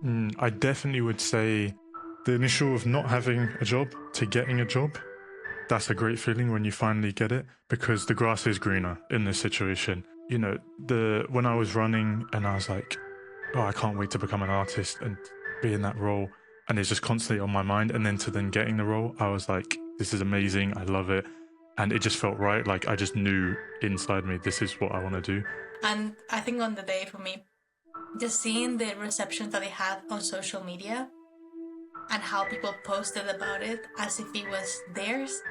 I definitely would say the initial of not having a job to getting a job. That's a great feeling when you finally get it, because the grass is greener in this situation. You know, when I was running and I was like, oh, I can't wait to become an artist and be in that role, and it's just constantly on my mind. And then getting the role, I was like, this is amazing. I love it. And it just felt right. Like I just knew inside me, this is what I want to do. And I think on the day for me, just seeing the reception that they had on social media and how people posted about it as if it was theirs,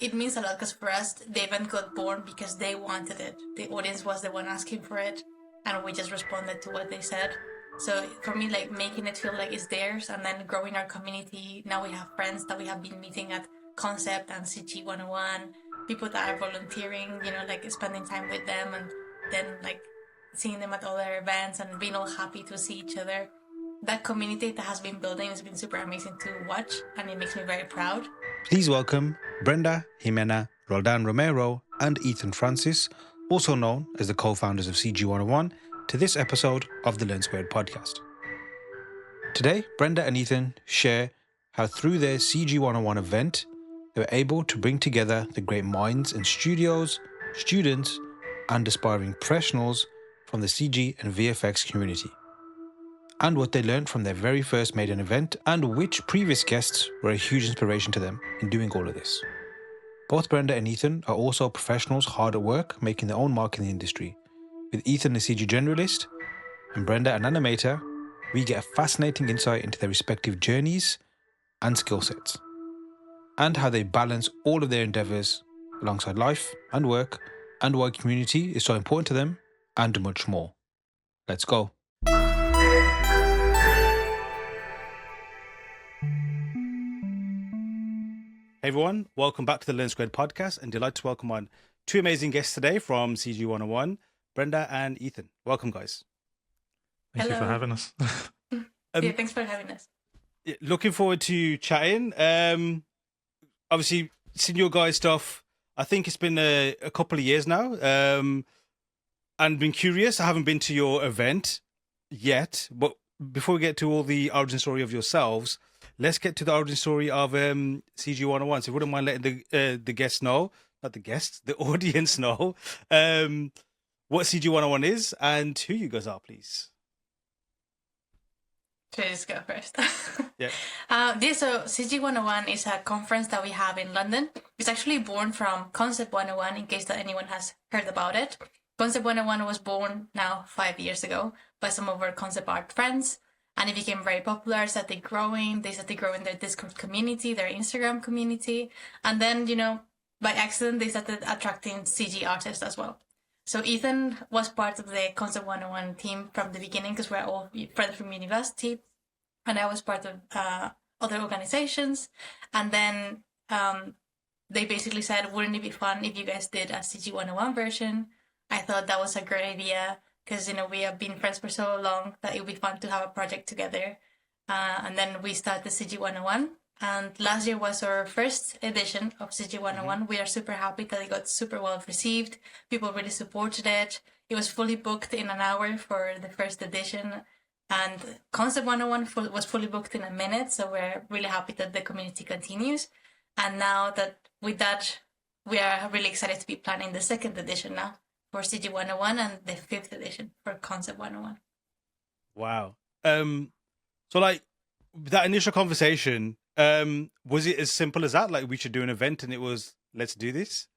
it means a lot, because for us, the event got born because they wanted it. The audience was the one asking for it, and we just responded to what they said. So for me, like making it feel like it's theirs, and then growing our community. Now we have friends that we have been meeting at Concept and CG101, people that are volunteering, like spending time with them, and then like seeing them at other events and being all happy to see each other. That community that has been building has been super amazing to watch, and it makes me very proud. Please welcome Brenda, Ximena, Roldan, Romero, and Ethan Francis, also known as the co-founders of CG101, to this episode of the Learn Squared podcast. Today, Brenda and Ethan share how through their CG101 event, they were able to bring together the great minds in studios, students, and aspiring professionals from the CG and VFX community, and what they learned from their very first maiden event, and which previous guests were a huge inspiration to them in doing all of this. Both Brenda and Ethan are also professionals hard at work, making their own mark in the industry. With Ethan a CG Generalist and Brenda an Animator, we get a fascinating insight into their respective journeys and skill sets, and how they balance all of their endeavours alongside life and work, and why community is so important to them, and much more. Let's go. Hey everyone, welcome back to the Learn Squared podcast, and delighted to welcome on two amazing guests today from CG101, Brenda and Ethan. Welcome, guys. Thank you for having us. Yeah, thanks for having us. Looking forward to chatting. Obviously, seen your guys' stuff, I think it's been a couple of years now, and been curious. I haven't been to your event yet, but before we get to all the origin story of yourselves, let's get to the origin story of CG101. So if you wouldn't mind letting the guests know, not the guests, the audience know what CG101 is and who you guys are, please. Should I just go first? Yeah. So CG101 is a conference that we have in London. It's actually born from Concept 101, in case that anyone has heard about it. Concept 101 was born now 5 years ago by some of our concept art friends. And it became very popular. They started growing their Discord community, their Instagram community. And then, by accident, they started attracting CG artists as well. So Ethan was part of the Concept 101 team from the beginning, because we're all friends from university. And I was part of other organizations. And then they basically said, wouldn't it be fun if you guys did a CG101 version? I thought that was a great idea, because, we have been friends for so long that it would be fun to have a project together. And then we started CG101. And last year was our first edition of CG101. Mm-hmm. We are super happy that it got super well received. People really supported it. It was fully booked in an hour for the first edition. And Concept 101 was fully booked in a minute. So we're really happy that the community continues. And now that with that, we are really excited to be planning the second edition now for CG101 and the 5th edition for Concept 101. Wow. So like that initial conversation, was it as simple as that? Like we should do an event and it was, let's do this?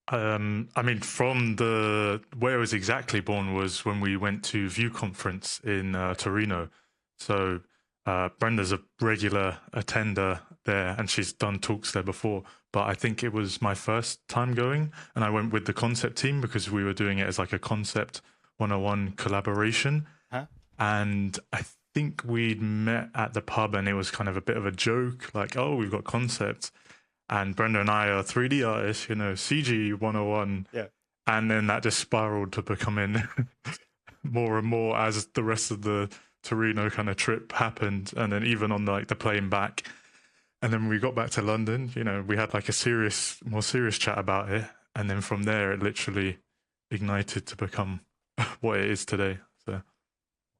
I mean, from where it was exactly born was when we went to View Conference in Torino. So Brenda's a regular attender there, and she's done talks there before. But I think it was my first time going, and I went with the concept team because we were doing it as like a Concept 101 collaboration. Huh? And I think we'd met at the pub, and it was kind of a bit of a joke, like, oh, we've got concept. And Brenda and I are 3D artists, CG 101. Yeah. And then that just spiraled to becoming more and more as the rest of the Torino kind of trip happened. And then even on the plane back. And then when we got back to London, we had like a more serious chat about it. And then from there, it literally ignited to become what it is today. So.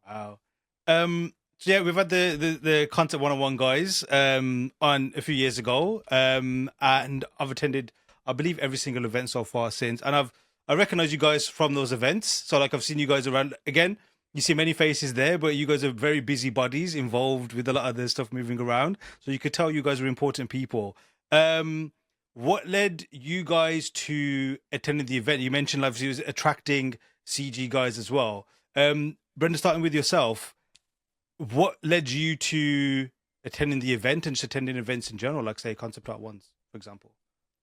Wow. So yeah, we've had the Concept 101 guys on a few years ago, and I've attended, I believe, every single event so far since, and I recognize you guys from those events. So like I've seen you guys around again. You see many faces there, but you guys are very busy bodies involved with a lot of the stuff moving around. So you could tell you guys are important people. What led you guys to attending the event? You mentioned obviously it was attracting CG guys as well. Brenda, starting with yourself, what led you to attending the event and just attending events in general, like say Concept Art Ones, for example?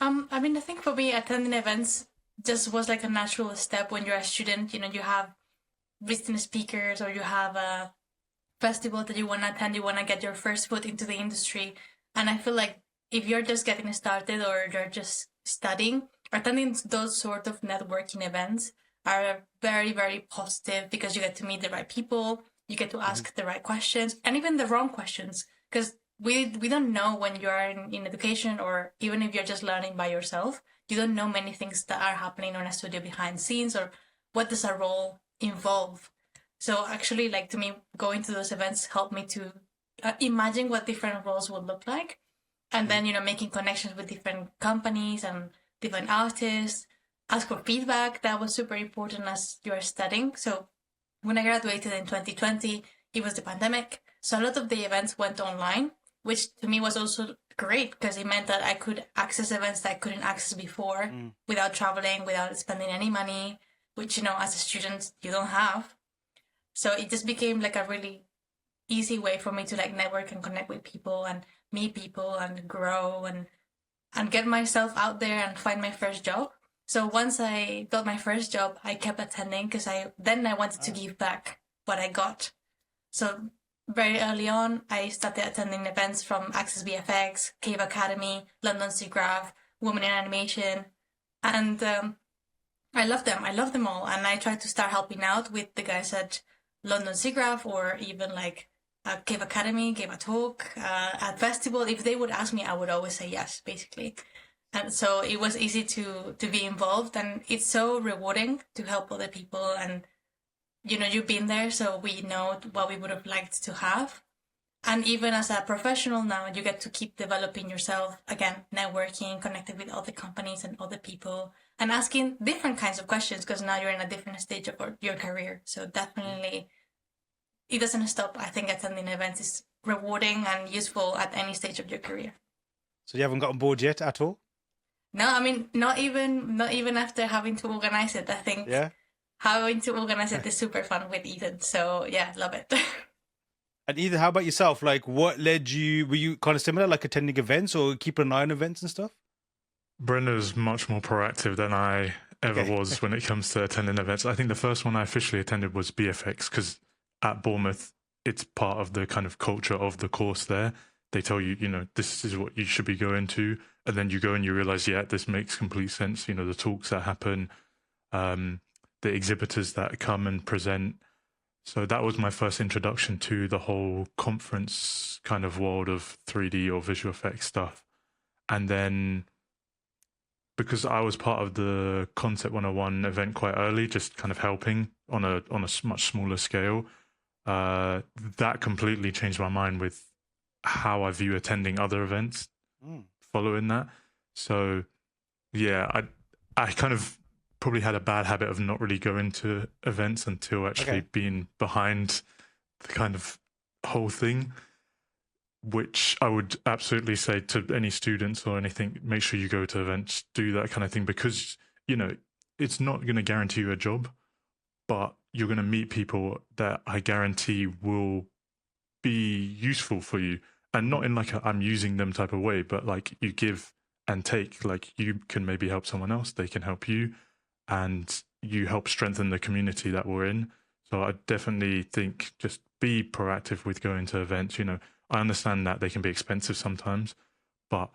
I mean, I think for me, attending events just was like a natural step when you're a student. You know, you have visiting speakers or you have a festival that you want to attend, you want to get your first foot into the industry. And I feel like if you're just getting started or you're just studying, attending those sort of networking events are very, very positive because you get to meet the right people, you get to ask the right questions and even the wrong questions. Because we don't know when you're in education or even if you're just learning by yourself, you don't know many things that are happening on a studio behind scenes or what does a role involve. So actually, like to me, going to those events helped me to imagine what different roles would look like. And then, you know, making connections with different companies and different artists, ask for feedback. That was super important as you're studying. So when I graduated in 2020, it was the pandemic. So a lot of the events went online, which to me was also great because it meant that I could access events that I couldn't access before without traveling, without spending any money, which, you know, as a student, you don't have. So it just became like a really easy way for me to like network and connect with people and meet people and grow and get myself out there and find my first job. So once I got my first job, I kept attending because I wanted to give back what I got. So very early on, I started attending events from Access VFX, Cave Academy, London SIGGRAPH, Women in Animation, and I love them. I love them all, and I try to start helping out with the guys at London SIGGRAPH or even like Cave Academy, gave a talk at festival. If they would ask me, I would always say yes, basically. And so it was easy to be involved, and it's so rewarding to help other people. And you know, you've been there, so we know what we would have liked to have. And even as a professional now, you get to keep developing yourself, again, networking, connecting with other companies and other people, and asking different kinds of questions because now you're in a different stage of your career. So definitely, it doesn't stop. I think attending events is rewarding and useful at any stage of your career. So you haven't gotten bored yet at all? No, I mean, not even after having to organize it. I think having to organize it is super fun with Ethan. So yeah, love it. And Ethan, how about yourself? Like, what led you? Were you kind of similar, like attending events or keeping an eye on events and stuff? Brenda's much more proactive than I ever was when it comes to attending events. I think the first one I officially attended was BFX because at Bournemouth, it's part of the kind of culture of the course there. They tell you, you know, this is what you should be going to. And then you go and you realize, yeah, this makes complete sense. You know, the talks that happen, the exhibitors that come and present. So that was my first introduction to the whole conference kind of world of 3D or visual effects stuff. And then because I was part of the Concept 101 event quite early, just kind of helping on a much smaller scale, that completely changed my mind with how I view attending other events following that. So yeah, I kind of probably had a bad habit of not really going to events until actually being behind the kind of whole thing, which I would absolutely say to any students or anything, make sure you go to events, do that kind of thing, because, you know, it's not going to guarantee you a job, but you're going to meet people that I guarantee will be useful for you. And not in like a I'm using them type of way, but like you give and take, like you can maybe help someone else, they can help you, and you help strengthen the community that we're in. So I definitely think just be proactive with going to events. You know, I understand that they can be expensive sometimes, but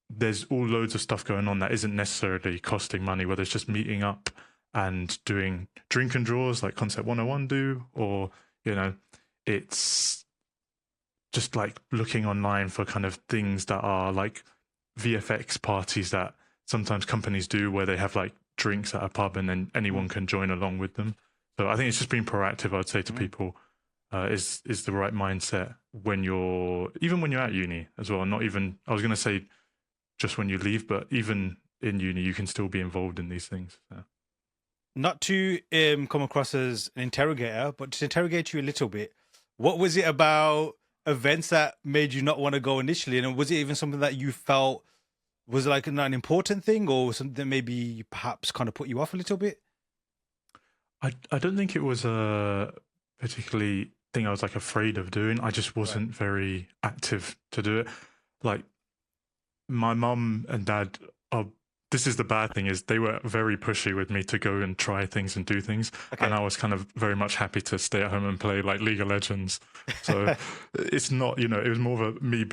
there's all loads of stuff going on that isn't necessarily costing money, whether it's just meeting up and doing drink and draws like Concept 101 do, or, you know, it's just like looking online for kind of things that are like VFX parties that sometimes companies do where they have like drinks at a pub and then anyone can join along with them. So I think it's just being proactive, I'd say to people. is the right mindset when you're at uni as well. Not even, I was going to say just when you leave, but even in uni, you can still be involved in these things. So. Not to come across as an interrogator, but to interrogate you a little bit, what was it about events that made you not want to go initially? And was it even something that you felt was like not an important thing, or something that maybe perhaps kind of put you off a little bit? I don't think it was a particularly thing I was like afraid of doing. I just wasn't very active to do it. Like my mum and dad are, this is the bad thing, is they were very pushy with me to go and try things and do things. Okay. And I was kind of very much happy to stay at home and play like League of Legends. So it's not, you know, it was more of a me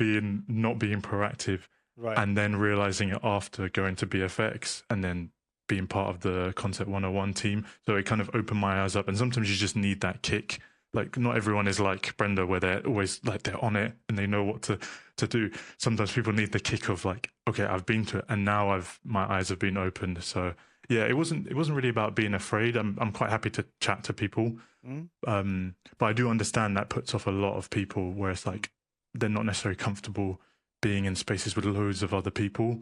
not being proactive. Right. And then realizing it after going to BFX and then being part of the Concept 101 team. So it kind of opened my eyes up. And sometimes you just need that kick. Like not everyone is like Brenda, where they're always like they're on it and they know what to do. Sometimes people need the kick of like, okay, I've been to it and now my eyes have been opened. So yeah, it wasn't really about being afraid. I'm quite happy to chat to people. But I do understand that puts off a lot of people where it's like they're not necessarily comfortable being in spaces with loads of other people,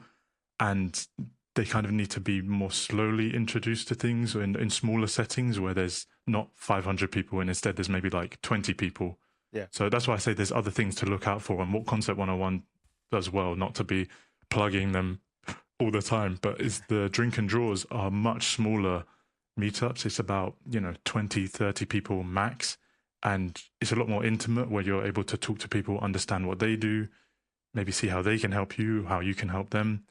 and they kind of need to be more slowly introduced to things in smaller settings where there's not 500 people and instead there's maybe like 20 people. Yeah. So that's why I say there's other things to look out for, and what Concept 101 does well, not to be plugging them all the time, but is the drink and draws are much smaller meetups. It's about, 20, 30 people max. And it's a lot more intimate where you're able to talk to people, understand what they do, maybe see how they can help you, how you can help them.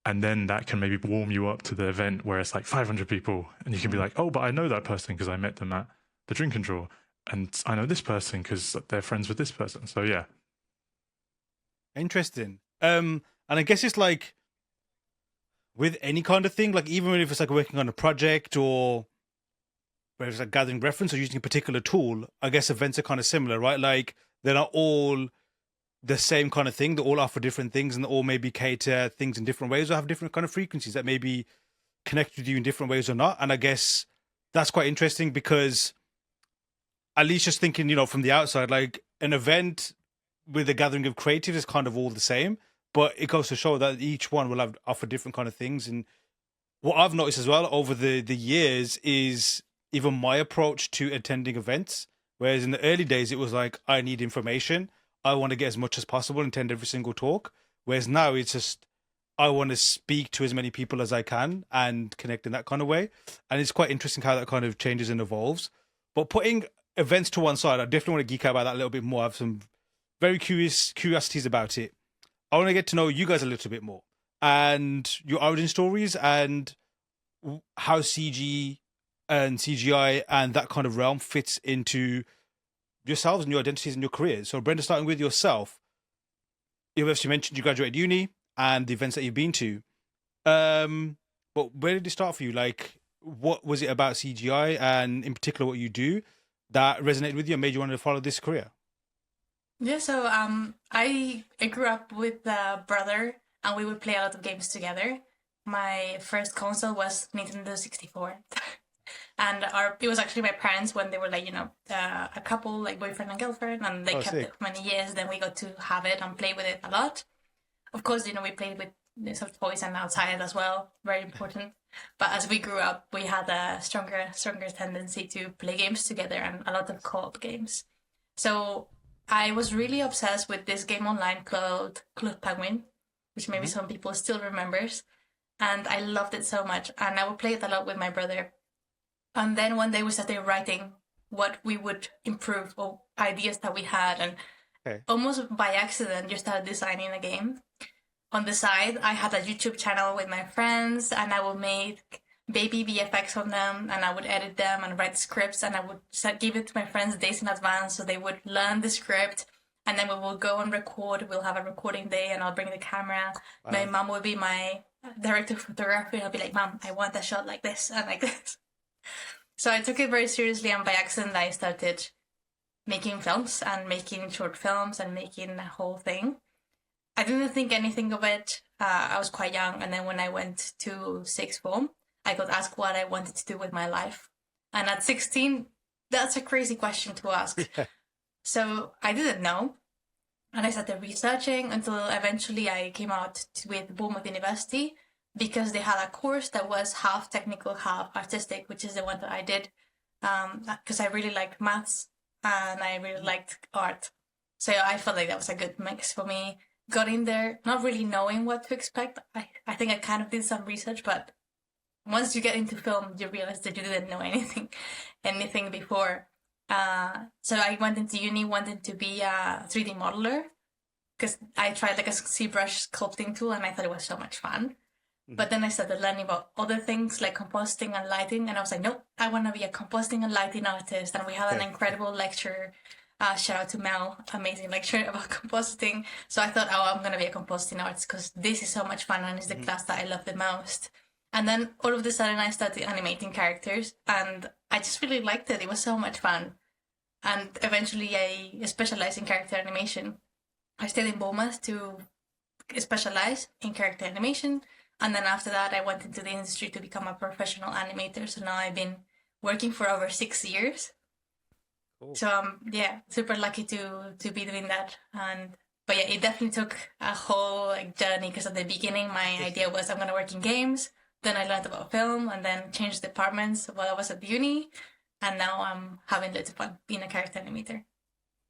And then that can maybe warm you up to the event where it's like 500 people and you can be like, oh, but I know that person because I met them at the drink and draw. And I know this person because they're friends with this person. So yeah. Interesting. And I guess it's like with any kind of thing, like even if it's like working on a project or where it's like gathering reference or using a particular tool, I guess events are kind of similar, right? Like they're not all the same kind of thing. They all offer different things and they all maybe cater things in different ways or have different kind of frequencies that maybe connect with you in different ways or not. And I guess that's quite interesting because at least just thinking, from the outside, like an event with a gathering of creatives is kind of all the same, but it goes to show that each one will offer different kind of things. And what I've noticed as well over the years is even my approach to attending events, whereas in the early days, it was like, I need information. I want to get as much as possible and attend every single talk. Whereas now it's just, I want to speak to as many people as I can and connect in that kind of way. And it's quite interesting how that kind of changes and evolves. But putting events to one side, I definitely want to geek out about that a little bit more. I have some very curiosities about it. I want to get to know you guys a little bit more and your origin stories and how CG and CGI and that kind of realm fits into yourselves and your identities and your careers. So Brenda, starting with yourself, you've obviously mentioned you graduated uni and the events that you've been to. But where did it start for you? Like, what was it about CGI and in particular what you do that resonated with you and made you want to follow this career? Yeah, so I grew up with a brother and we would play a lot of games together. My first console was Nintendo 64. And it was actually my parents when they were like, a couple, like boyfriend and girlfriend, and they kept it for many years. Then we got to have it and play with it a lot. Of course, we played with soft toys and outside as well. Very important. But as we grew up, we had a stronger tendency to play games together and a lot of co-op games. So I was really obsessed with this game online called Club Penguin, which maybe some people still remembers. And I loved it so much. And I would play it a lot with my brother. And then one day we started writing what we would improve or ideas that we had. And almost by accident, you started designing a game. On the side, I had a YouTube channel with my friends and I would make baby VFX on them and I would edit them and write scripts and I would give it to my friends days in advance so they would learn the script. And then we will go and record. We'll have a recording day and I'll bring the camera. Wow. My mom would be my director of photography and I'll be like, Mom, I want a shot like this and like this. So I took it very seriously, and by accident I started making films and making short films and making the whole thing. I didn't think anything of it. I was quite young, and then when I went to sixth form, I got asked what I wanted to do with my life. And at 16, that's a crazy question to ask. Yeah. So I didn't know. And I started researching until eventually I came out with Bournemouth University because they had a course that was half technical, half artistic, which is the one that I did because I really liked maths and I really liked art. So I felt like that was a good mix for me. Got in there not really knowing what to expect. I think I kind of did some research, but once you get into film, you realize that you didn't know anything before. So I went into uni wanting to be a 3D modeler because I tried like a ZBrush sculpting tool and I thought it was so much fun. But then I started learning about other things like compositing and lighting, and I was like, nope, I want to be a compositing and lighting artist. And we had an incredible lecture. Shout out to Mel, amazing lecture about compositing. So I thought, oh, I'm going to be a compositing artist because this is so much fun and it's the class that I love the most. And then all of a sudden I started animating characters and I just really liked it. It was so much fun. And eventually I specialized in character animation. I stayed in Bournemouth to specialize in character animation. And then after that, I went into the industry to become a professional animator. So now I've been working for over 6 years. Cool. So I'm super lucky to be doing that. But yeah, it definitely took a whole journey because at the beginning my idea was I'm gonna work in games. Then I learned about film and then changed departments while I was at uni. And now I'm having loads of fun being a character animator.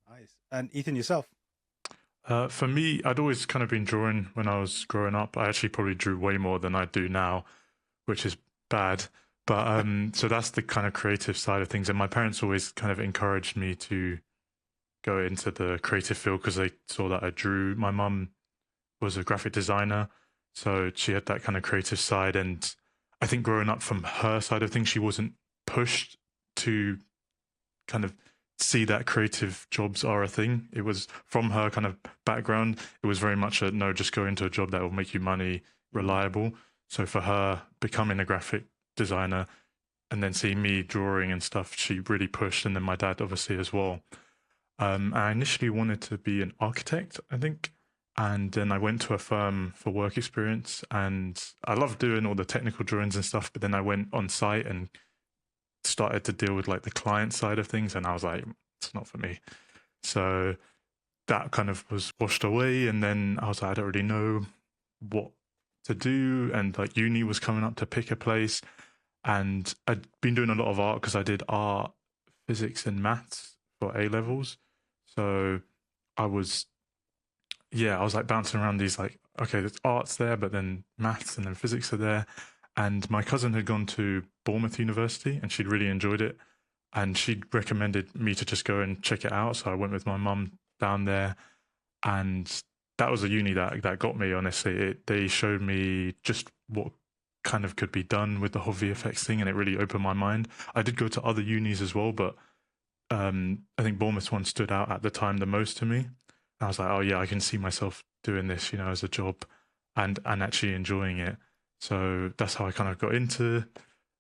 Nice. And Ethan, yourself? For me, I'd always kind of been drawing when I was growing up. I actually probably drew way more than I do now, which is bad. But so that's the kind of creative side of things. And my parents always kind of encouraged me to go into the creative field because they saw that I drew. My mum was a graphic designer, so she had that kind of creative side. And I think growing up from her side of things, she wasn't pushed to kind of see that creative jobs are a thing. It was from her kind of background. It was very much a no, just go into a job that will make you money, reliable. So for her, becoming a graphic designer and then seeing me drawing and stuff, she really pushed. And then my dad, obviously, as well. I initially wanted to be an architect, I think. And then I went to a firm for work experience and I loved doing all the technical drawings and stuff. But then I went on site and started to deal with like the client side of things and I was like, it's not for me. So that kind of was washed away. And then I was like, I don't really know what to do. And like uni was coming up to pick a place. And I'd been doing a lot of art because I did art, physics and maths for A levels. So I was like bouncing around these like, okay, there's art's there, but then maths and then physics are there. And my cousin had gone to Bournemouth University and she'd really enjoyed it. And she'd recommended me to just go and check it out. So I went with my mum down there. And that was a uni that got me, honestly. They showed me just what kind of could be done with the whole VFX thing. And it really opened my mind. I did go to other unis as well, but I think Bournemouth one stood out at the time the most to me. And I was like, oh yeah, I can see myself doing this, as a job and actually enjoying it. So that's how I kind of got into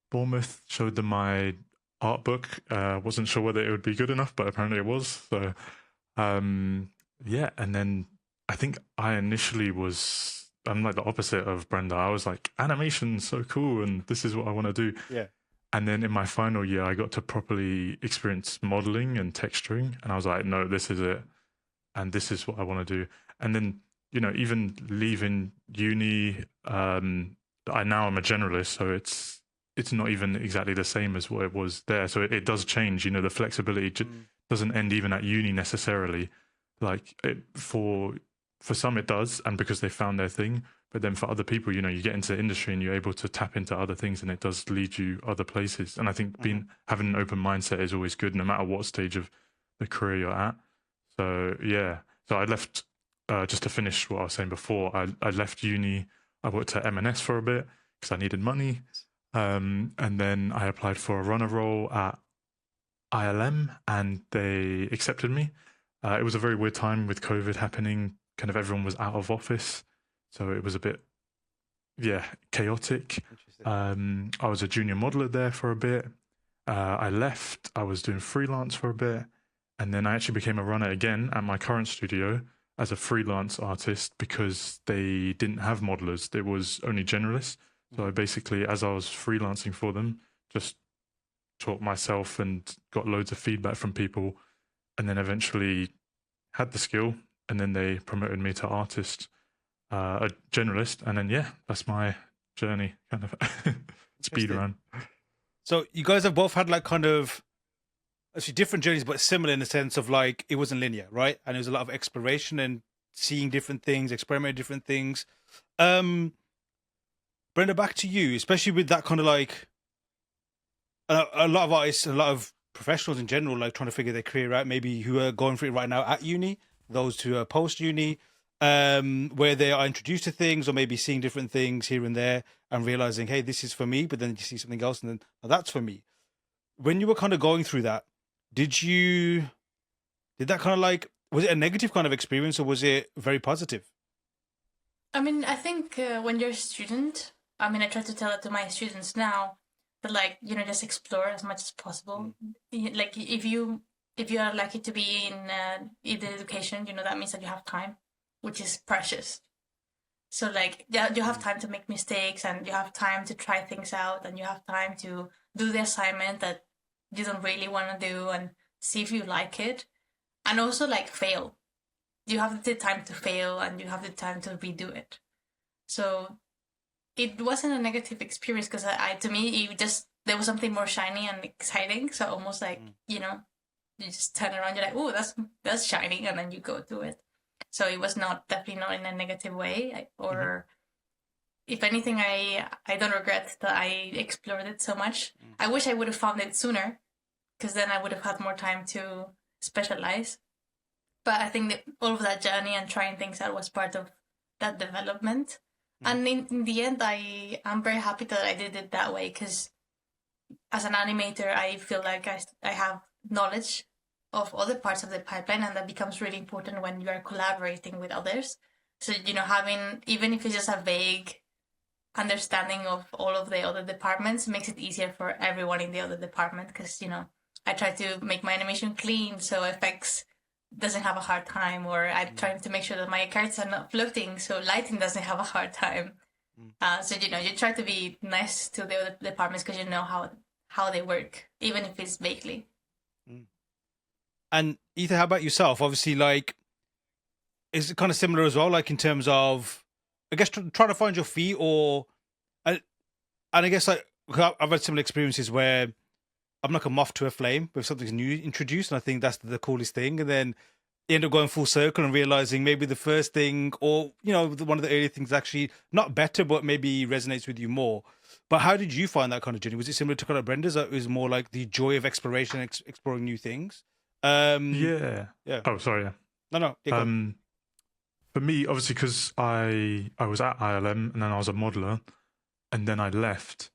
Bournemouth, showed them my art book. Wasn't sure whether it would be good enough, but apparently it was. So, and then I think I initially I'm like the opposite of Brenda. I was like, animation's so cool and this is what I want to do. Yeah. And then in my final year, I got to properly experience modeling and texturing. And I was like, no, this is it. And this is what I want to do. And then, even leaving uni, now I'm a generalist, so it's not even exactly the same as what it was there. So it does change. The flexibility doesn't end even at uni necessarily. Like for some it does, and because they found their thing. But then for other people, you get into the industry and you're able to tap into other things, and it does lead you other places. And I think having an open mindset is always good, no matter what stage of the career you're at. So yeah, so I left just to finish what I was saying before. I left uni. I worked at M&S for a bit because I needed money. And then I applied for a runner role at ILM and they accepted me. It was a very weird time with COVID happening. Kind of everyone was out of office. So it was a bit, chaotic. I was a junior modeler there for a bit. I left. I was doing freelance for a bit. And then I actually became a runner again at my current studio as a freelance artist because they didn't have modelers. There was only generalists. So I basically, as I was freelancing for them, just taught myself and got loads of feedback from people and then eventually had the skill, and then they promoted me to artist, a generalist, and then that's my journey, kind of speed Interesting. run. So you guys have both had like kind of actually different journeys, but similar in the sense of like it wasn't linear, right? And it was a lot of exploration and seeing different things, experimenting different things. Brenda, back to you, especially with that kind of like a lot of artists, a lot of professionals in general, like trying to figure their career out, maybe who are going for it right now at uni, those who are post uni, where they are introduced to things or maybe seeing different things here and there and realizing, hey, this is for me, but then you see something else and then oh, that's for me. When you were kind of going through that, did that kind of like, was it a negative kind of experience or was it very positive? I mean, I think when you're a student, I mean, I try to tell it to my students now, but like, just explore as much as possible. Like if you are lucky to be in the education, that means that you have time, which is precious. So like, yeah, you have time to make mistakes and you have time to try things out and you have time to do the assignment that you don't really want to do and see if you like it. And also like fail. You have the time to fail and you have the time to redo it. So it wasn't a negative experience because to me, there was something more shiny and exciting. So almost like, you just turn around, you're like, oh, that's shiny. And then you go do it. So it was definitely not in a negative way, or if anything, I don't regret that I explored it so much. I wish I would have found it sooner, because then I would have had more time to specialize. But I think that all of that journey and trying things out was part of that development. And in the end, I'm very happy that I did it that way, because as an animator, I feel like I have knowledge of other parts of the pipeline, and that becomes really important when you are collaborating with others. So, having, even if it's just a vague understanding of all of the other departments, makes it easier for everyone in the other department, because, I try to make my animation clean so effects doesn't have a hard time, or I'm trying to make sure that my characters are not floating so lighting doesn't have a hard time. So, you try to be nice to the other departments because you know how they work, even if it's vaguely. And Ethan, how about yourself? Obviously, like, is it kind of similar as well? Like in terms of, I guess, trying to find your feet, and I guess like I've had similar experiences where I'm like a moth to a flame with something new introduced, and I think that's the coolest thing. And then you end up going full circle and realizing maybe the first thing, or one of the early things, actually not better, but maybe resonates with you more. But how did you find that kind of journey? Was it similar to kind of Brenda's? Or it was more like the joy of exploration, exploring new things. Yeah. Yeah. Oh, sorry. Yeah. No. Yeah, for me, obviously, because I was at ILM and then I was a modeler, and then I left.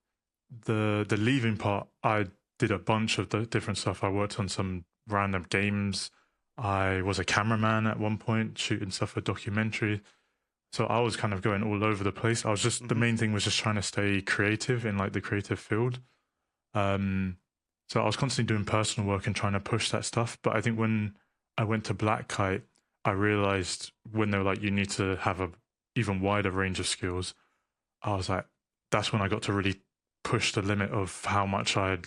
The leaving part, I did a bunch of the different stuff. I worked on some random games. I was a cameraman at one point, shooting stuff for documentary. So I was kind of going all over the place. I was just the main thing was just trying to stay creative in like the creative field. So I was constantly doing personal work and trying to push that stuff. But I think when I went to Black Kite, I realized when they were like, you need to have a even wider range of skills. I was like, that's when I got to really push the limit of how much I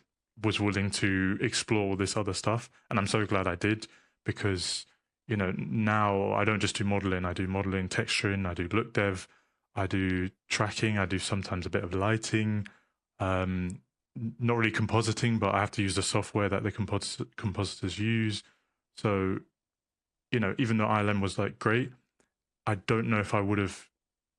was willing to explore this other stuff. And I'm so glad I did, because, now I don't just do modeling. I do modeling, texturing, I do look dev, I do tracking, I do sometimes a bit of lighting, not really compositing, but I have to use the software that the compositors use. So, even though ILM was like great, I don't know if I would have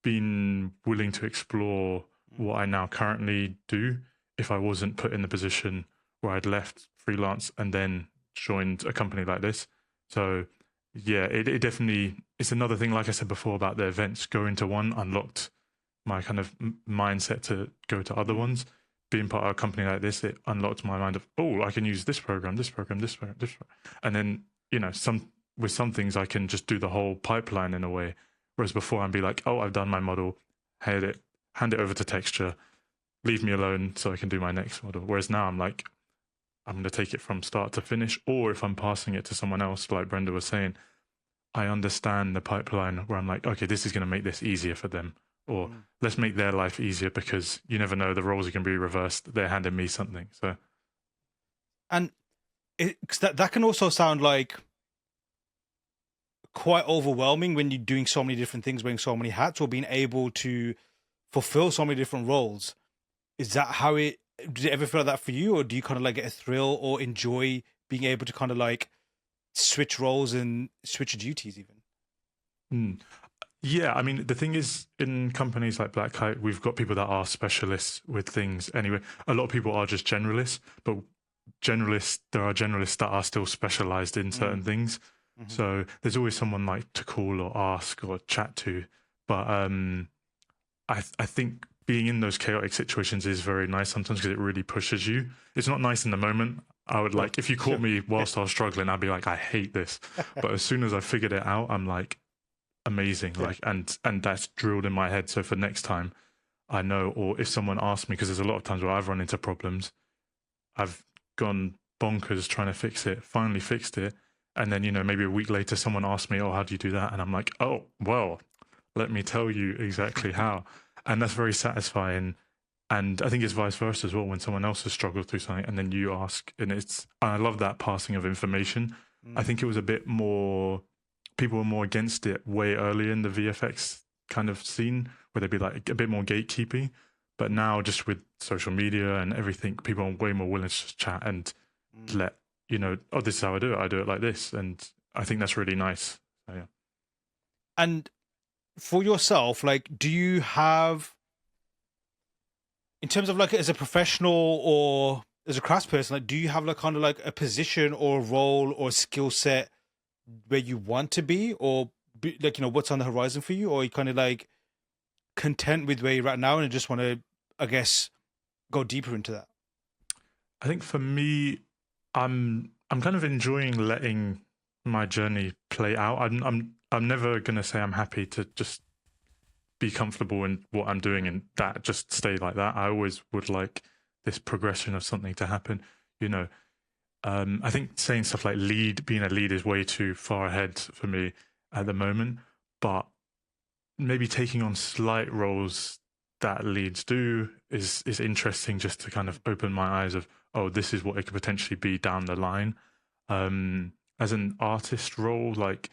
been willing to explore what I now currently do if I wasn't put in the position where I'd left freelance and then joined a company like this. So yeah, it definitely, it's another thing, like I said before, about the events. Going to one unlocked my kind of mindset to go to other ones. Being part of a company like this, it unlocked my mind of, oh, I can use this program, this program, this program, this program. And then, with some things I can just do the whole pipeline in a way. Whereas before I'd be like, oh, I've done my model, hand it over to texture, leave me alone so I can do my next model. Whereas now I'm like, I'm going to take it from start to finish. Or if I'm passing it to someone else, like Brenda was saying, I understand the pipeline where I'm like, okay, this is going to make this easier for them. Or let's make their life easier, because you never know, the roles are going to be reversed. They're handing me something. So, and 'cause that can also sound like quite overwhelming when you're doing so many different things, wearing so many hats, or being able to fulfill so many different roles. Is that how it? Did it ever feel like that for you, or do you kind of like get a thrill or enjoy being able to kind of like switch roles and switch duties even? Mm. Yeah, I mean, the thing is, in companies like Black Kite, we've got people that are specialists with things anyway. A lot of people are just generalists, but there are generalists that are still specialized in certain things. Mm-hmm. So there's always someone like to call or ask or chat to. But I think being in those chaotic situations is very nice sometimes because it really pushes you. It's not nice in the moment. I would like, if you caught me whilst I was struggling, I'd be like, I hate this. But as soon as I figured it out, I'm like, amazing. Yeah. Like, and that's drilled in my head. So for next time, I know, or if someone asks me, because there's a lot of times where I've run into problems, I've gone bonkers trying to fix it, finally fixed it. And then, maybe a week later, someone asks me, oh, how do you do that? And I'm like, oh, well, let me tell you exactly how. And that's very satisfying. And I think it's vice versa as well when someone else has struggled through something and then you ask. And I love that passing of information. I think it was a bit more, people were more against it way earlier in the VFX kind of scene where they'd be like a bit more gatekeeping. But now, just with social media and everything, people are way more willing to just chat and let, oh, this is how I do it like this. And I think that's really nice. So, yeah. And for yourself, like, do you have, in terms of like as a professional or as a craftsperson, like, do you have like kind of like a position or a role or a skill set where you want to be, or like, what's on the horizon for you, or are you kind of like content with where you're at now and just want to, I guess, go deeper into that? I think for me, I'm kind of enjoying letting my journey play out. I'm never gonna say I'm happy to just be comfortable in what I'm doing and that just stay like that. I always would like this progression of something to happen. I think saying stuff like being a lead is way too far ahead for me at the moment. But maybe taking on slight roles that leads do is interesting, just to kind of open my eyes of, oh, this is what it could potentially be down the line. As an artist role, like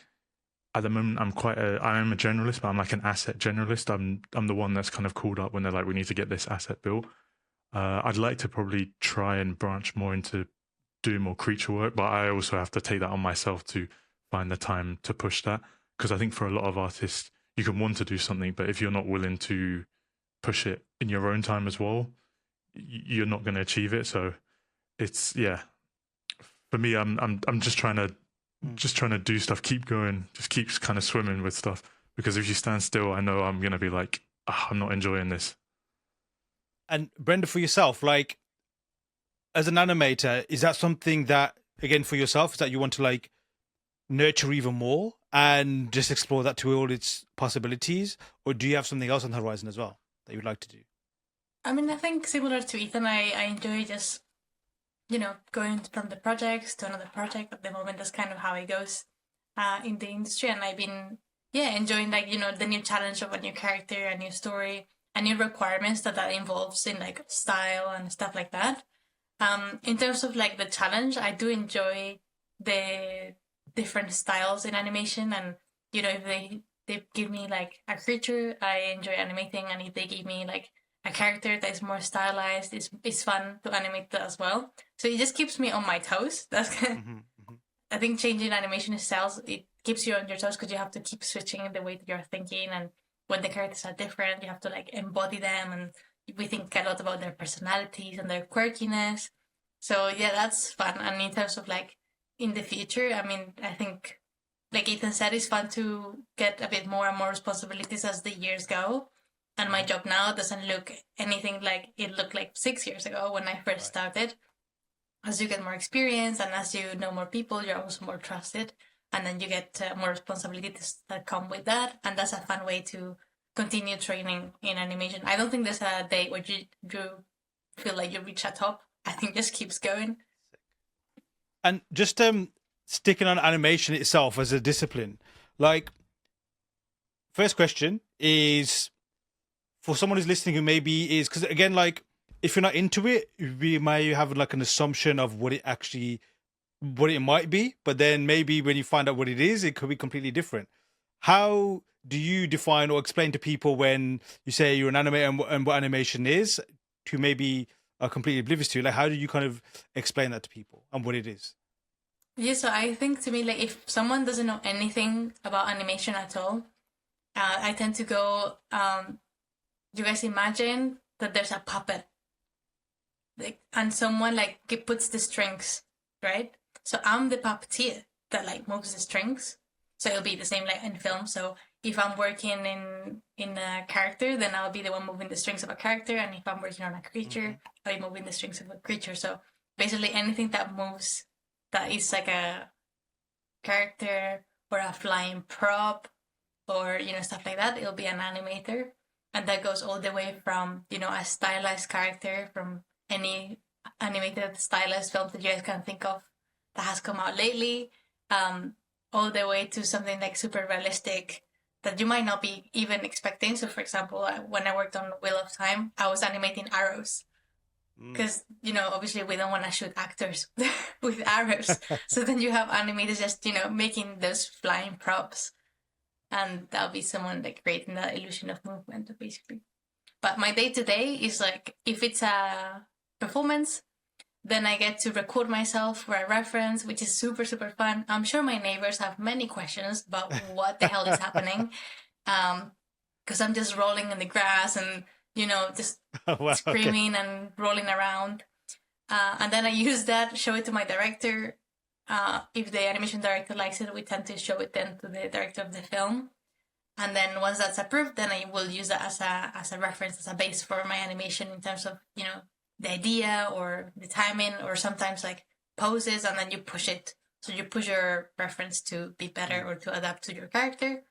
at the moment, I am a generalist, but I'm like an asset generalist. I'm the one that's kind of called up when they're like, we need to get this asset built. I'd like to probably try and branch more into doing more creature work, but I also have to take that on myself to find the time to push that. Because I think for a lot of artists, you can want to do something, but if you're not willing to push it in your own time as well, you're not going to achieve it. So it's, yeah, for me, I'm just trying to do stuff, keep going, just keep kind of swimming with stuff. Because if you stand still, I know I'm going to be like, I'm not enjoying this. And Brenda, for yourself, like as an animator, is that something that, again, for yourself, is that you want to like nurture even more and just explore that to all its possibilities? Or do you have something else on the horizon as well that you'd like to do? I mean, I think similar to Ethan, I enjoy just, going from the projects to another project. At the moment, that's kind of how it goes in the industry. And I've been, enjoying like, the new challenge of a new character, a new story, and new requirements that involves in like style and stuff like that. In terms of like the challenge, I do enjoy the different styles in animation, and if they give me like a creature, I enjoy animating, and if they give me like a character that is more stylized, it's fun to animate that as well. So it just keeps me on my toes. That's I think changing animation styles, it keeps you on your toes because you have to keep switching the way that you're thinking, and when the characters are different, you have to like embody them, and we think a lot about their personalities and their quirkiness. So yeah, that's fun. And in terms of like in the future, I mean, I think like Ethan said, it's fun to get a bit more and more responsibilities as the years go. And my job now doesn't look anything like it looked like 6 years ago when I first started. As you get more experience and as you know more people, you're also more trusted. And then you get more responsibilities that come with that. And that's a fun way to continue training in animation. I don't think there's a day where you feel like you reach a top. I think it just keeps going. And just sticking on animation itself as a discipline, like, first question is for someone who's listening who maybe is, because again, like, if you're not into it, we may have like an assumption of what it actually what it might be, but then maybe when you find out what it is, it could be completely different. How do you define or explain to people when you say you're an animator and what animation is, to maybe are completely oblivious to? Like, how do you kind of explain that to people and what it is? Yeah, so I think to me, like, if someone doesn't know anything about animation at all, I tend to go, you guys imagine that there's a puppet, like, and someone like puts the strings, right? So I'm the puppeteer that like moves the strings. So it'll be the same like in film. So if I'm working in a character, then I'll be the one moving the strings of a character, and if I'm working on a creature, I'll be moving the strings of a creature. So basically anything that moves, that is like a character or a flying prop or stuff like that, it'll be an animator. And that goes all the way from a stylized character from any animated stylized film that you guys can think of that has come out lately, all the way to something like super realistic that you might not be even expecting. So for example, when I worked on Wheel of Time, I was animating arrows because obviously we don't want to shoot actors with arrows. So then you have animators just making those flying props, and that'll be someone like creating that illusion of movement basically. But my day-to-day is like, if it's a performance, then I get to record myself for a reference, which is super, super fun. I'm sure my neighbors have many questions about what the hell is happening. Because I'm just rolling in the grass and, just screaming and rolling around. And then I use that, show it to my director. If the animation director likes it, we tend to show it then to the director of the film. And then once that's approved, then I will use that as a reference, as a base for my animation in terms of, the idea or the timing, or sometimes like poses, and then you push it. So you push your reference to be better or to adapt to your character.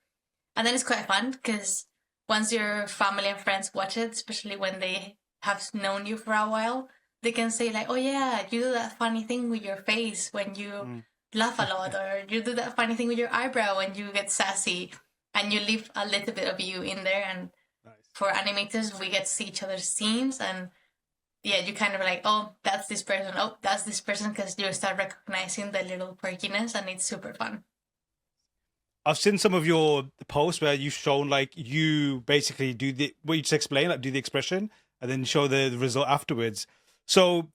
And then it's quite fun because once your family and friends watch it, especially when they have known you for a while, they can say like, oh yeah, you do that funny thing with your face when you laugh a lot, or you do that funny thing with your eyebrow when you get sassy, and you leave a little bit of you in there. And for animators, we get to see each other's scenes, and yeah, you kind of like, oh, that's this person. Oh, that's this person, because you start recognizing the little quirkiness, and it's super fun. I've seen some of your posts where you've shown like you basically do what you just explained, like do the expression and then show the result afterwards. So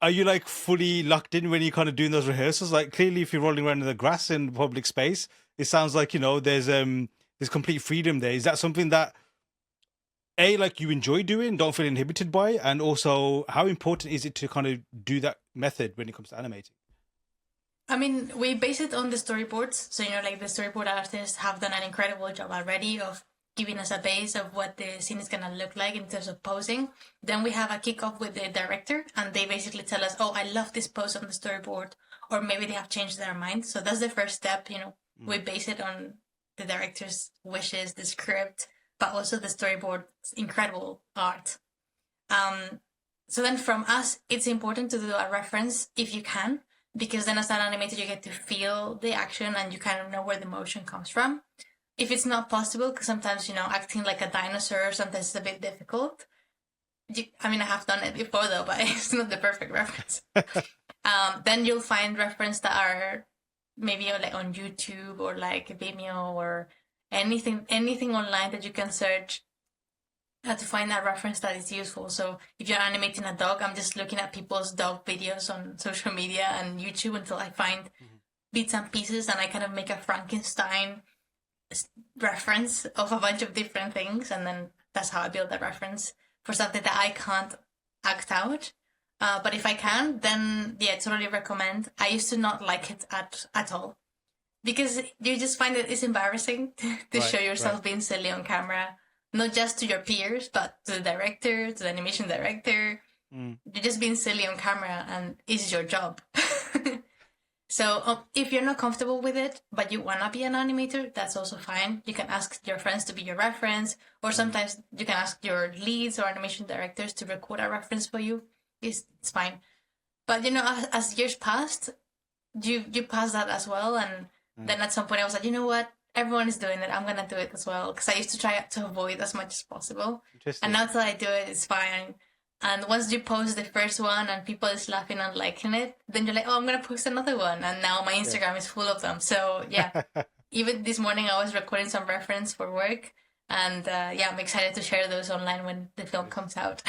are you like fully locked in when you're kind of doing those rehearsals? Like clearly if you're rolling around in the grass in public space, it sounds like, there's complete freedom there. Is that something that like you enjoy doing, don't feel inhibited by, and also how important is it to kind of do that method when it comes to animating? I mean, we base it on the storyboards. So, like the storyboard artists have done an incredible job already of giving us a base of what the scene is going to look like in terms of posing. Then we have a kickoff with the director, and they basically tell us, oh, I love this pose on the storyboard, or maybe they have changed their mind. So that's the first step, we base it on the director's wishes, the script, but also the storyboard, incredible art. So then from us, it's important to do a reference if you can, because then as an animator, you get to feel the action and you kind of know where the motion comes from. If it's not possible, because sometimes, acting like a dinosaur, sometimes it's a bit difficult. I have done it before though, but it's not the perfect reference. Then you'll find reference that are maybe like on YouTube or like Vimeo or anything online that you can search to find a reference that is useful. So if you're animating a dog, I'm just looking at people's dog videos on social media and YouTube until I find bits and pieces, and I kind of make a Frankenstein reference of a bunch of different things, and then that's how I build a reference for something that I can't act out. But if I can, then yeah, totally recommend. I used to not like it at all, because you just find it's embarrassing to show yourself being silly on camera, not just to your peers, but to the director, to the animation director. You're just being silly on camera, and it's your job. So if you're not comfortable with it, but you want to be an animator, that's also fine. You can ask your friends to be your reference, or sometimes you can ask your leads or animation directors to record a reference for you. It's fine. But, as years passed, you pass that as well. And then at some point I was like, you know what? Everyone is doing it. I'm going to do it as well. Because I used to try to avoid as much as possible. And now that I do it, it's fine. And once you post the first one and people is laughing and liking it, then you're like, oh, I'm gonna post another one. And now my Instagram is full of them. So yeah, even this morning I was recording some reference for work, and yeah, I'm excited to share those online when the film comes out.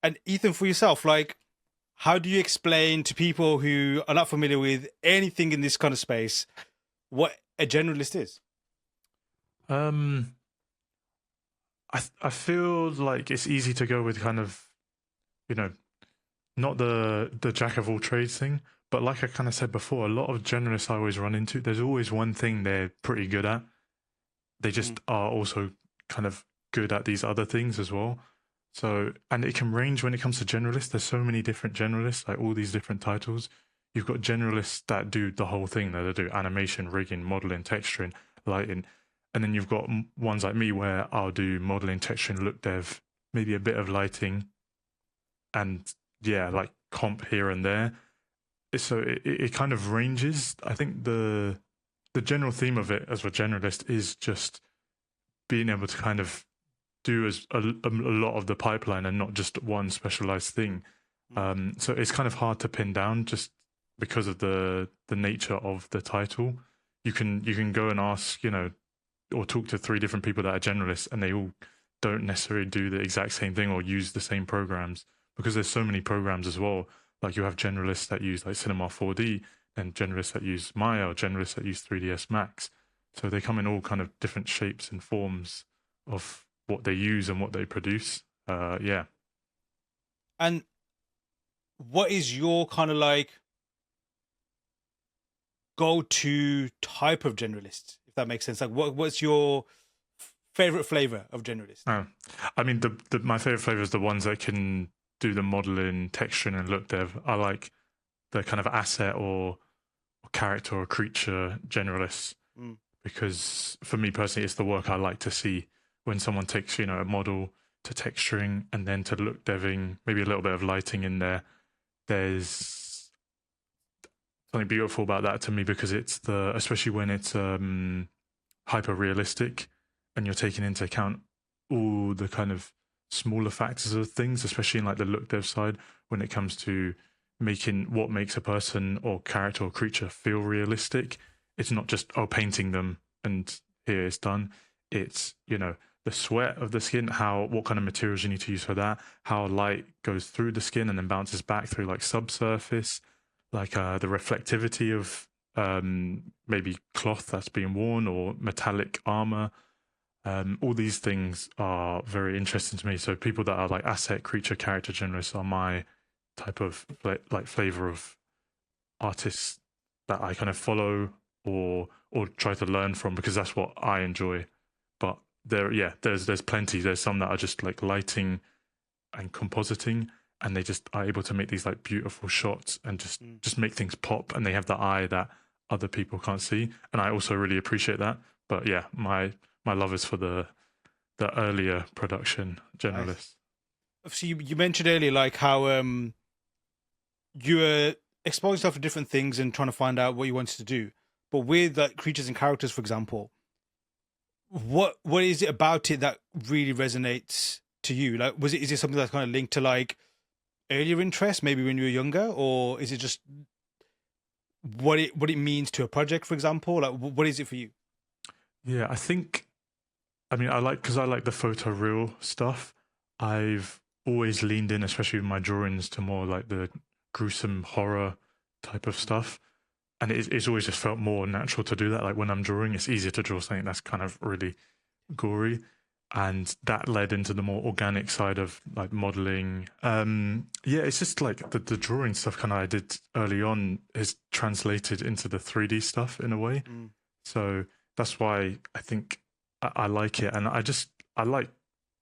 And Ethan, for yourself, like, how do you explain to people who are not familiar with anything in this kind of space what a generalist is? I feel like it's easy to go with kind of, you know, not the jack of all trades thing, but like I kind of said before, a lot of generalists I always run into, there's always one thing they're pretty good at. They just are also kind of good at these other things as well. So, and it can range when it comes to generalists. There's so many different generalists, like all these different titles. You've got generalists that do the whole thing, that they do animation, rigging, modeling, texturing, lighting. And then you've got ones like me where I'll do modeling, texturing, look dev, maybe a bit of lighting, and yeah, like comp here and there. So it kind of ranges. I think the general theme of it as a generalist is just being able to kind of do as a lot of the pipeline and not just one specialized thing. So it's kind of hard to pin down just because of the nature of the title. You can go and ask, you know, or talk to 3 different people that are generalists, and they all don't necessarily do the exact same thing or use the same programs, because there's so many programs as well. Like you have generalists that use like Cinema 4D, and generalists that use Maya, or generalists that use 3ds Max. So they come in all kind of different shapes and forms of what they use and what they produce. Yeah. And what is your kind of like go-to type of generalist, if that makes sense? Like what's your favorite flavor of generalist? I mean, my favorite flavor is the ones that can do the modeling, texturing, and look dev. I like the kind of asset or character or creature generalists, because for me personally, it's the work I like to see when someone takes, you know, a model to texturing and then to look deving, maybe a little bit of lighting in there. There's something beautiful about that to me, because it's especially when it's hyper realistic and you're taking into account all the kind of smaller factors of things, especially in like the look dev side, when it comes to making what makes a person or character or creature feel realistic. It's not just painting them and here it's done. It's, you know, the sweat of the skin, what kind of materials you need to use for that, how light goes through the skin and then bounces back through like subsurface, like the reflectivity of maybe cloth that's being worn or metallic armor. All these things are very interesting to me. So people that are like asset, creature, character generalists are my type of like flavor of artists that I kind of follow or try to learn from, because that's what I enjoy. But there's plenty. There's some that are just like lighting and compositing, and they just are able to make these like beautiful shots and just make things pop, and they have the eye that other people can't see, and I also really appreciate that. But yeah, my love is for the earlier production generalists. Nice. So you mentioned earlier like how you were exposing yourself to different things and trying to find out what you wanted to do. But with like creatures and characters, for example, what is it about it that really resonates to you? Like, is it something that's kind of linked to like earlier interest, maybe when you were younger, or is it just what it means to a project, for example? Like, what is it for you? Yeah, I like the photoreal stuff. I've always leaned in, especially with my drawings, to more like the gruesome horror type of stuff. And it's always just felt more natural to do that. Like when I'm drawing, it's easier to draw something that's kind of really gory. And that led into the more organic side of like modeling. It's just like the drawing stuff kind of I did early on is translated into the 3D stuff in a way. So that's why I think I like it. And I like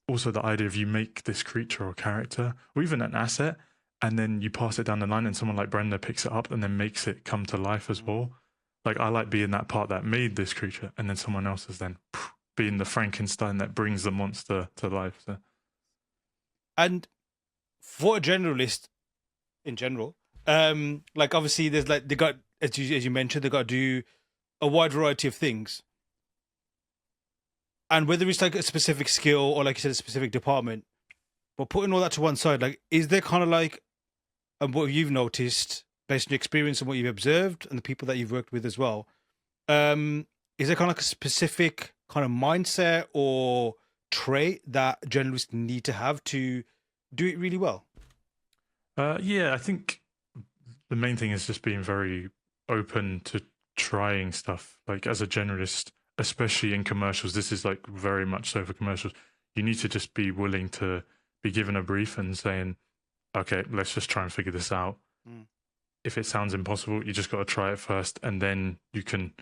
also the idea of you make this creature or character or even an asset, and then you pass it down the line and someone like Brenda picks it up and then makes it come to life as well. Like I like being that part that made this creature, and then someone else is then being the Frankenstein that brings the monster to life. So. And for a generalist in general, like obviously there's like they got, as you mentioned, they got to do a wide variety of things. And whether it's like a specific skill or like you said, a specific department, But putting all that to one side, like, is there kind of like, and what you've noticed based on your experience and what you've observed and the people that you've worked with as well, is there kind of like a specific kind of mindset or trait that journalists need to have to do it really well? Yeah, I think the main thing is just being very open to trying stuff. Like as a generalist, especially in commercials, this is like very much so for commercials. You need to just be willing to be given a brief and saying, okay, let's just try and figure this out. Mm. If it sounds impossible, you just got to try it first, and then you can,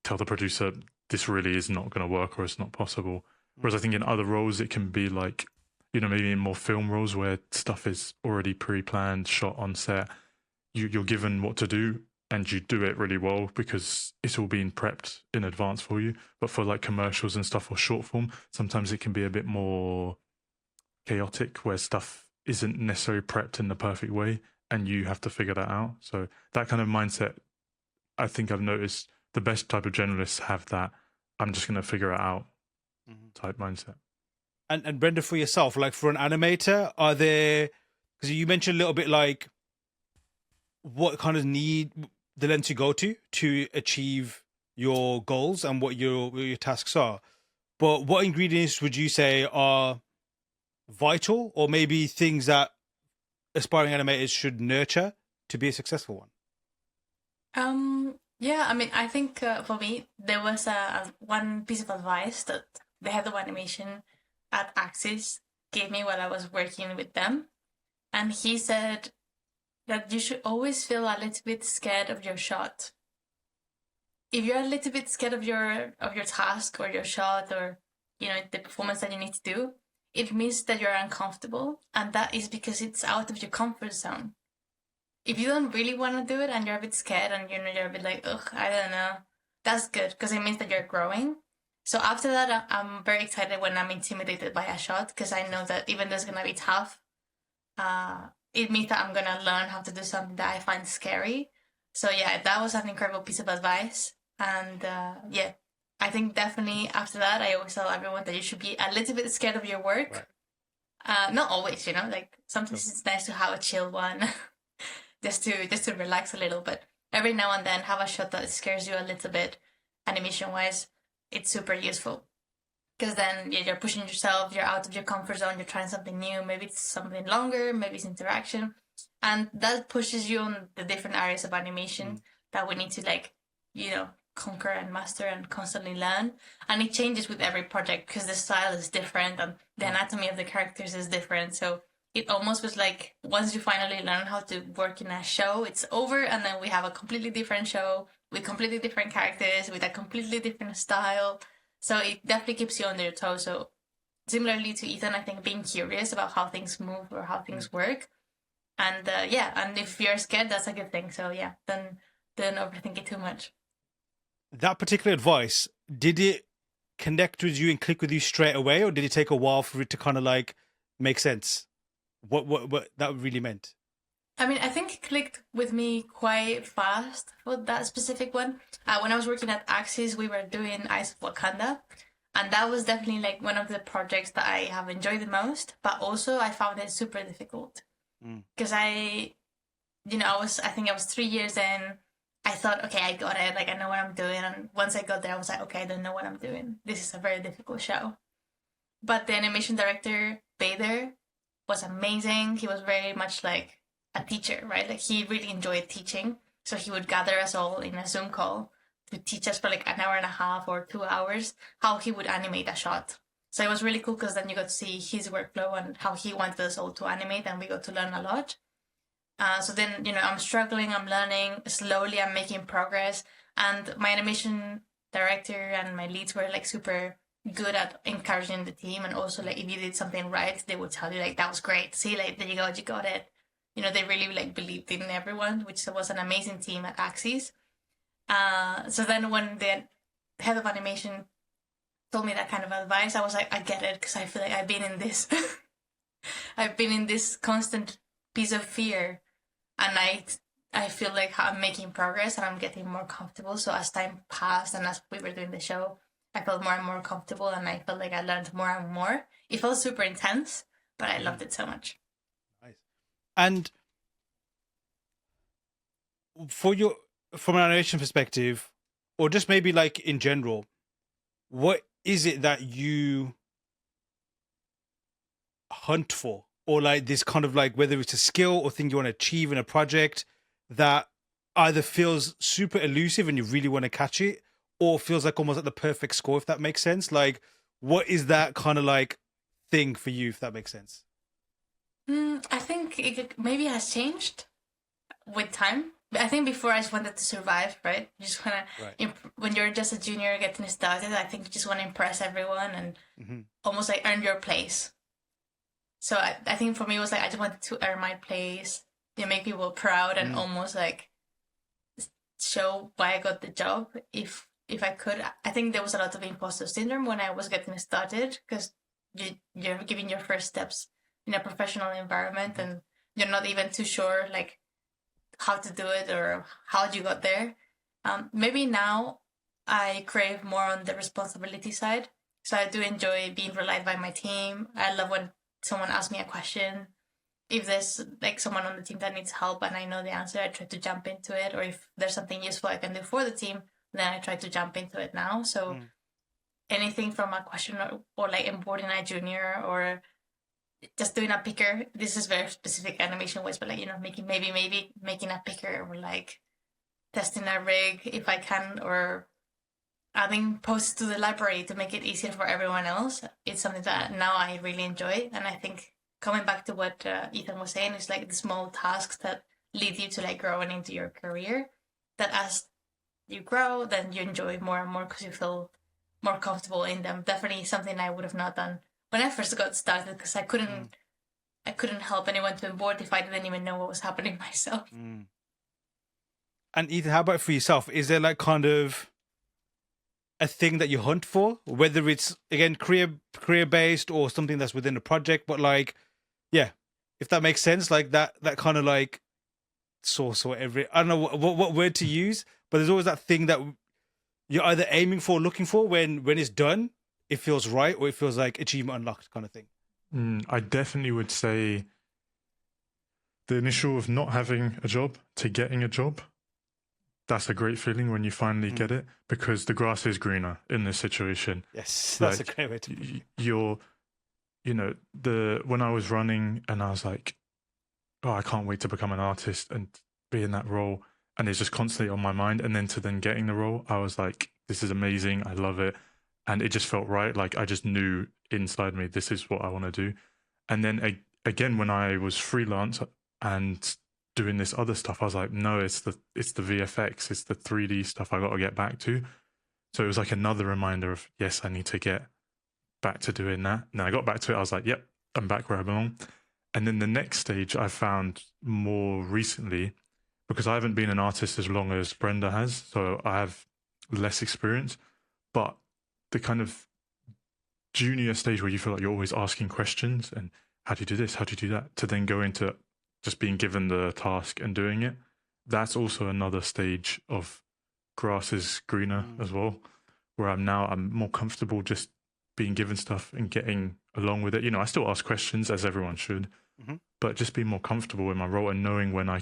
tell the producer this really is not going to work or it's not possible. Whereas I think in other roles, it can be like, maybe in more film roles where stuff is already pre-planned, shot on set, you're given what to do and you do it really well because it's all been prepped in advance for you. But for like commercials and stuff or short form, sometimes it can be a bit more chaotic where stuff isn't necessarily prepped in the perfect way and you have to figure that out. So that kind of mindset, I think I've noticed the best type of journalists have that I'm just going to figure it out type mindset. And Brenda, for yourself, like for an animator, are there, because you mentioned a little bit like what kind of need the lens you go to achieve your goals and what your tasks are. But what ingredients would you say are vital or maybe things that aspiring animators should nurture to be a successful one? Yeah, I mean, I think for me, there was one piece of advice that the head of animation at Axis gave me while I was working with them. And he said that you should always feel a little bit scared of your shot. If you're a little bit scared of your task or your shot or, the performance that you need to do, it means that you're uncomfortable. And that is because it's out of your comfort zone. If you don't really want to do it and you're a bit scared and you're a bit like, ugh, I don't know, that's good because it means that you're growing. So after that, I'm very excited when I'm intimidated by a shot because I know that even though it's going to be tough, it means that I'm going to learn how to do something that I find scary. So yeah, that was an incredible piece of advice. And yeah, I think definitely after that, I always tell everyone that you should be a little bit scared of your work. Right. Not always, like sometimes it's nice to have a chill one. just to relax a little, but every now and then have a shot that scares you a little bit, animation wise, it's super useful. Because then you're pushing yourself, you're out of your comfort zone, you're trying something new, maybe it's something longer, maybe it's interaction. And that pushes you on the different areas of animation that we need to conquer and master and constantly learn. And it changes with every project because the style is different and the anatomy of the characters is different. So it almost was like once you finally learn how to work in a show, it's over, and then we have a completely different show with completely different characters with a completely different style. So it definitely keeps you on your toes. So similarly to Ethan, I think being curious about how things move or how things work, and and if you're scared, that's a good thing. So yeah, then don't overthink it too much. That particular advice, did it connect with you and click with you straight away, or did it take a while for it to kind of like make sense? What that really meant? I mean, I think it clicked with me quite fast for that specific one. When I was working at Axis, we were doing Eyes of Wakanda, and that was definitely like one of the projects that I have enjoyed the most. But also, I found it super difficult because I think I was 3 years in. I thought, okay, I got it. Like I know what I'm doing, and once I got there, I was like, okay, I don't know what I'm doing. This is a very difficult show. But the animation director Bader was amazing. He was very much like a teacher, right? Like he really enjoyed teaching. So he would gather us all in a Zoom call to teach us for like an hour and a half or 2 hours how he would animate a shot. So it was really cool because then you got to see his workflow and how he wanted us all to animate, and we got to learn a lot. So then, I'm struggling, I'm learning, slowly I'm making progress. And my animation director and my leads were like super good at encouraging the team, and also like if you did something right, they would tell you like that was great, see, like there you go, you got it. They really like believed in everyone, which was an amazing team at Axis. So then when the head of animation told me that kind of advice, I was like, I get it, because I feel like I've been in this I've been in this constant piece of fear, and I feel like I'm making progress and I'm getting more comfortable. So as time passed and as we were doing the show, I felt more and more comfortable, and I felt like I learned more and more. It felt super intense, but I loved it so much. Nice. And from an animation perspective, or just maybe like in general, what is it that you hunt for, or like this kind of like, whether it's a skill or thing you want to achieve in a project that either feels super elusive and you really want to catch it, or feels like almost like the perfect score, if that makes sense? Like, what is that kind of like thing for you, if that makes sense? I think it maybe has changed with time. I think before I just wanted to survive, right? You just want to, when you're just a junior getting started, I think you just want to impress everyone and almost like earn your place. So I think for me it was like I just wanted to earn my place, make people proud, and almost like show why I got the job if I could. I think there was a lot of imposter syndrome when I was getting started, because you're giving your first steps in a professional environment and you're not even too sure like how to do it or how you got there. Maybe now I crave more on the responsibility side. So I do enjoy being relied by my team. I love when someone asks me a question. If there's like someone on the team that needs help and I know the answer, I try to jump into it. Or if there's something useful I can do for the team, then I try to jump into it now. So anything from a question or like importing a junior or just doing a picker. This is very specific animation ways, but like, making making a picker, or like testing a rig if I can, or adding posts to the library to make it easier for everyone else. It's something that now I really enjoy. And I think coming back to what Ethan was saying, is like the small tasks that lead you to like growing into your career, that as you grow, then you enjoy more and more because you feel more comfortable in them. Definitely something I would have not done when I first got started, because I couldn't help anyone to import if I didn't even know what was happening myself. And Ethan, how about for yourself? Is there like kind of a thing that you hunt for, whether it's again career based or something that's within a project, but like, yeah, if that makes sense, like that kind of like source or every, I don't know what word to use, but there's always that thing that you're either aiming for, looking for, when it's done, it feels right, or it feels like achievement unlocked kind of thing. I definitely would say the initial of not having a job to getting a job, that's a great feeling when you finally get it, because the grass is greener in this situation. Yes, that's like, a great way to put it. When I was running and I was like, oh, I can't wait to become an artist and be in that role, and it's just constantly on my mind, and then getting the role, I was like, this is amazing, I love it, and it just felt right. Like I just knew inside me, this is what I want to do. And then again, when I was freelance and doing this other stuff, I was like, no, it's the VFX, it's the 3D stuff I got to get back to. So it was like another reminder of, yes, I need to get back to doing that. And then I got back to it, I was like, yep, I'm back where I belong. And then the next stage I found more recently, because I haven't been an artist as long as Brenda has, so I have less experience, but the kind of junior stage where you feel like you're always asking questions and how do you do this, how do you do that, to then go into just being given the task and doing it, that's also another stage of grass is greener as well, where I'm more comfortable just being given stuff and getting along with it. I still ask questions, as everyone should, but just being more comfortable in my role and knowing when I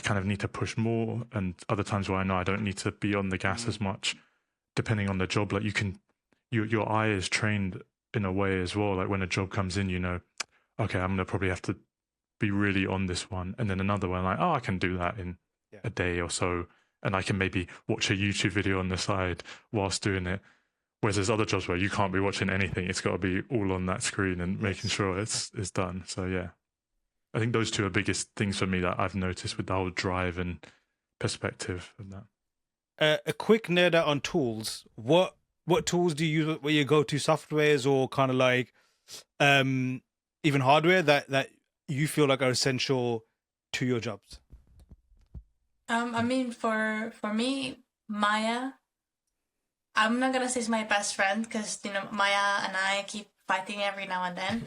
kind of need to push more, and other times where I know I don't need to be on the gas as much, depending on the job. Like your eye is trained in a way as well. Like when a job comes in, okay, I'm going to probably have to be really on this one. And then another one, like, oh, I can do that in a day or so. And I can maybe watch a YouTube video on the side whilst doing it. Whereas there's other jobs where you can't be watching anything. It's got to be all on that screen and making sure it's done. So yeah, I think those two are biggest things for me that I've noticed with the whole drive and perspective of that. A quick nerd out on tools. What tools do you use? What your go-to softwares, or kind of like even hardware that you feel like are essential to your jobs? I mean, for me, Maya, I'm not gonna say it's my best friend, because Maya and I keep fighting every now and then.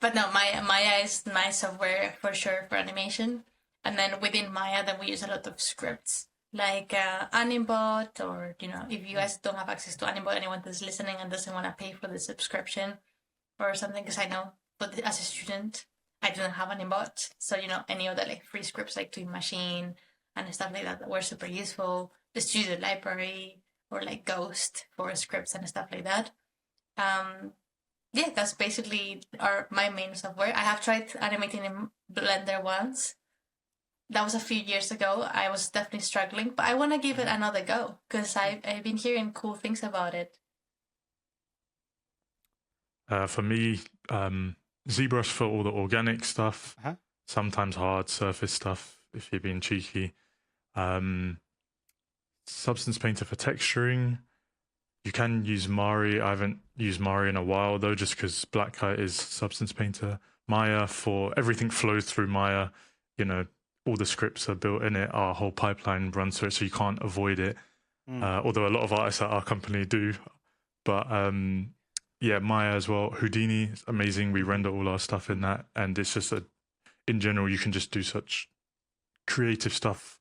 But no, Maya is my software for sure for animation. And then within Maya, then we use a lot of scripts. like Animbot, or if you guys don't have access to Animbot, anyone that's listening and doesn't want to pay for the subscription or something, because I know, but as a student, I didn't have Animbot, so any other like free scripts like Twin Machine and stuff like that were super useful. The Studio Library or like Ghost for scripts and stuff like that. Yeah, that's basically my main software. I have tried animating in Blender once. That was a few years ago. I was definitely struggling, but I want to give it another go because I've been hearing cool things about it. For me, ZBrush for all the organic stuff, sometimes hard surface stuff if you're being cheeky. Substance Painter for texturing. You can use Mari. I haven't used Mari in a while though, just because Black Kite is Substance Painter. Maya, for everything flows through Maya. All the scripts are built in it. Our whole pipeline runs through it, so you can't avoid it. Although a lot of artists at our company do. But yeah, Maya as well. Houdini is amazing. We render all our stuff in that, and it's just in general, you can just do such creative stuff.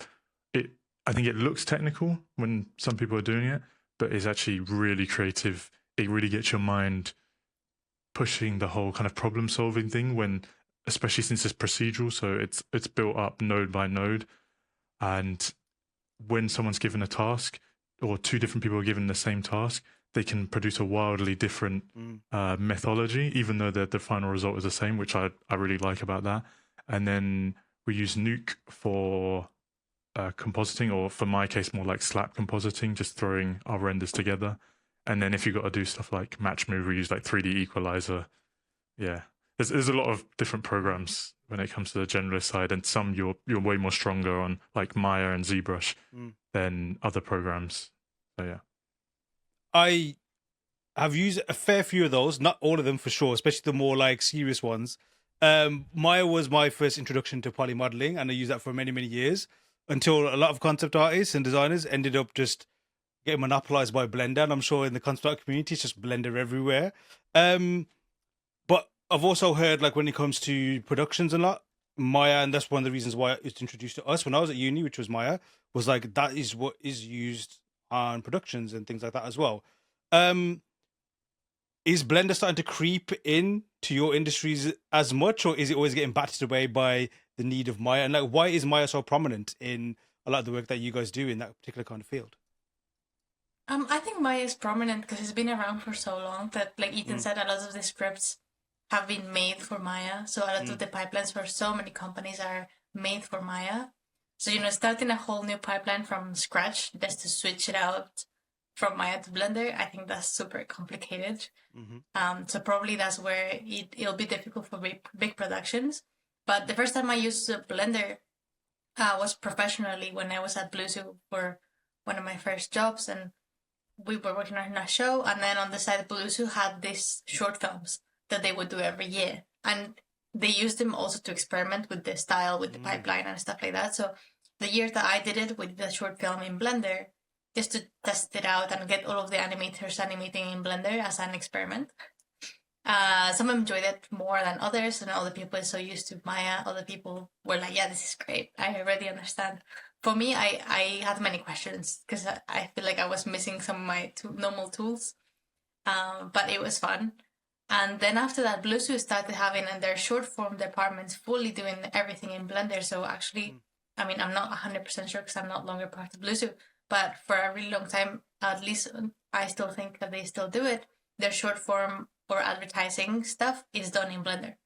I think it looks technical when some people are doing it, but it's actually really creative. It really gets your mind pushing the whole kind of problem solving thing, especially since it's procedural, so it's built up node by node. And when someone's given a task, or two different people are given the same task, they can produce a wildly different methodology, even though the final result is the same, which I really like about that. And then we use Nuke for compositing, or for my case, more like slap compositing, just throwing our renders together. And then if you've got to do stuff like match move, we use like 3D equalizer. Yeah, there's a lot of different programs when it comes to the generalist side, and some you're way more stronger on, like Maya and ZBrush, than other programs. So yeah, I have used a fair few of those, not all of them for sure, especially the more like serious ones. Maya was my first introduction to poly modeling, and I used that for many years, until a lot of concept artists and designers ended up just getting monopolized by Blender. And I'm sure in the concept art community, it's just Blender everywhere. But I've also heard, like, when it comes to productions a lot, Maya, and that's one of the reasons why it's introduced to us when I was at uni, which was Maya, was like, that is what is used on productions and things like that as well. Is Blender starting to creep in to your industries as much, or is it always getting battered away by the need of Maya? And like, why is Maya so prominent in a lot of the work that you guys do in that particular kind of field? I think Maya is prominent because it's been around for so long that, like Ethan said, a lot of the scripts have been made for Maya. So a lot of the pipelines for so many companies are made for Maya. So, starting a whole new pipeline from scratch just to switch it out from Maya to Blender, I think that's super complicated. So probably that's where it'll be difficult for big productions. But the first time I used Blender was professionally when I was at Bluezoo for one of my first jobs, and we were working on a show, and then on the side, Bluezoo had these short films that they would do every year, and they used them also to experiment with the style, with the pipeline and stuff like that. So the year that I did it, we did a short film in Blender just to test it out and get all of the animators animating in Blender as an experiment. Some enjoyed it more than others, and other people are so used to Maya. Other people were like, yeah, this is great. I already understand. For me, I had many questions because I feel like I was missing some of my normal tools. But it was fun. And then after that, Bluezoo started having in their short form departments fully doing everything in Blender. So actually, I mean, I'm not 100% sure because I'm not longer part of Bluezoo, but for a really long time, at least I still think that they still do it. Their short form or advertising stuff is done in Blender,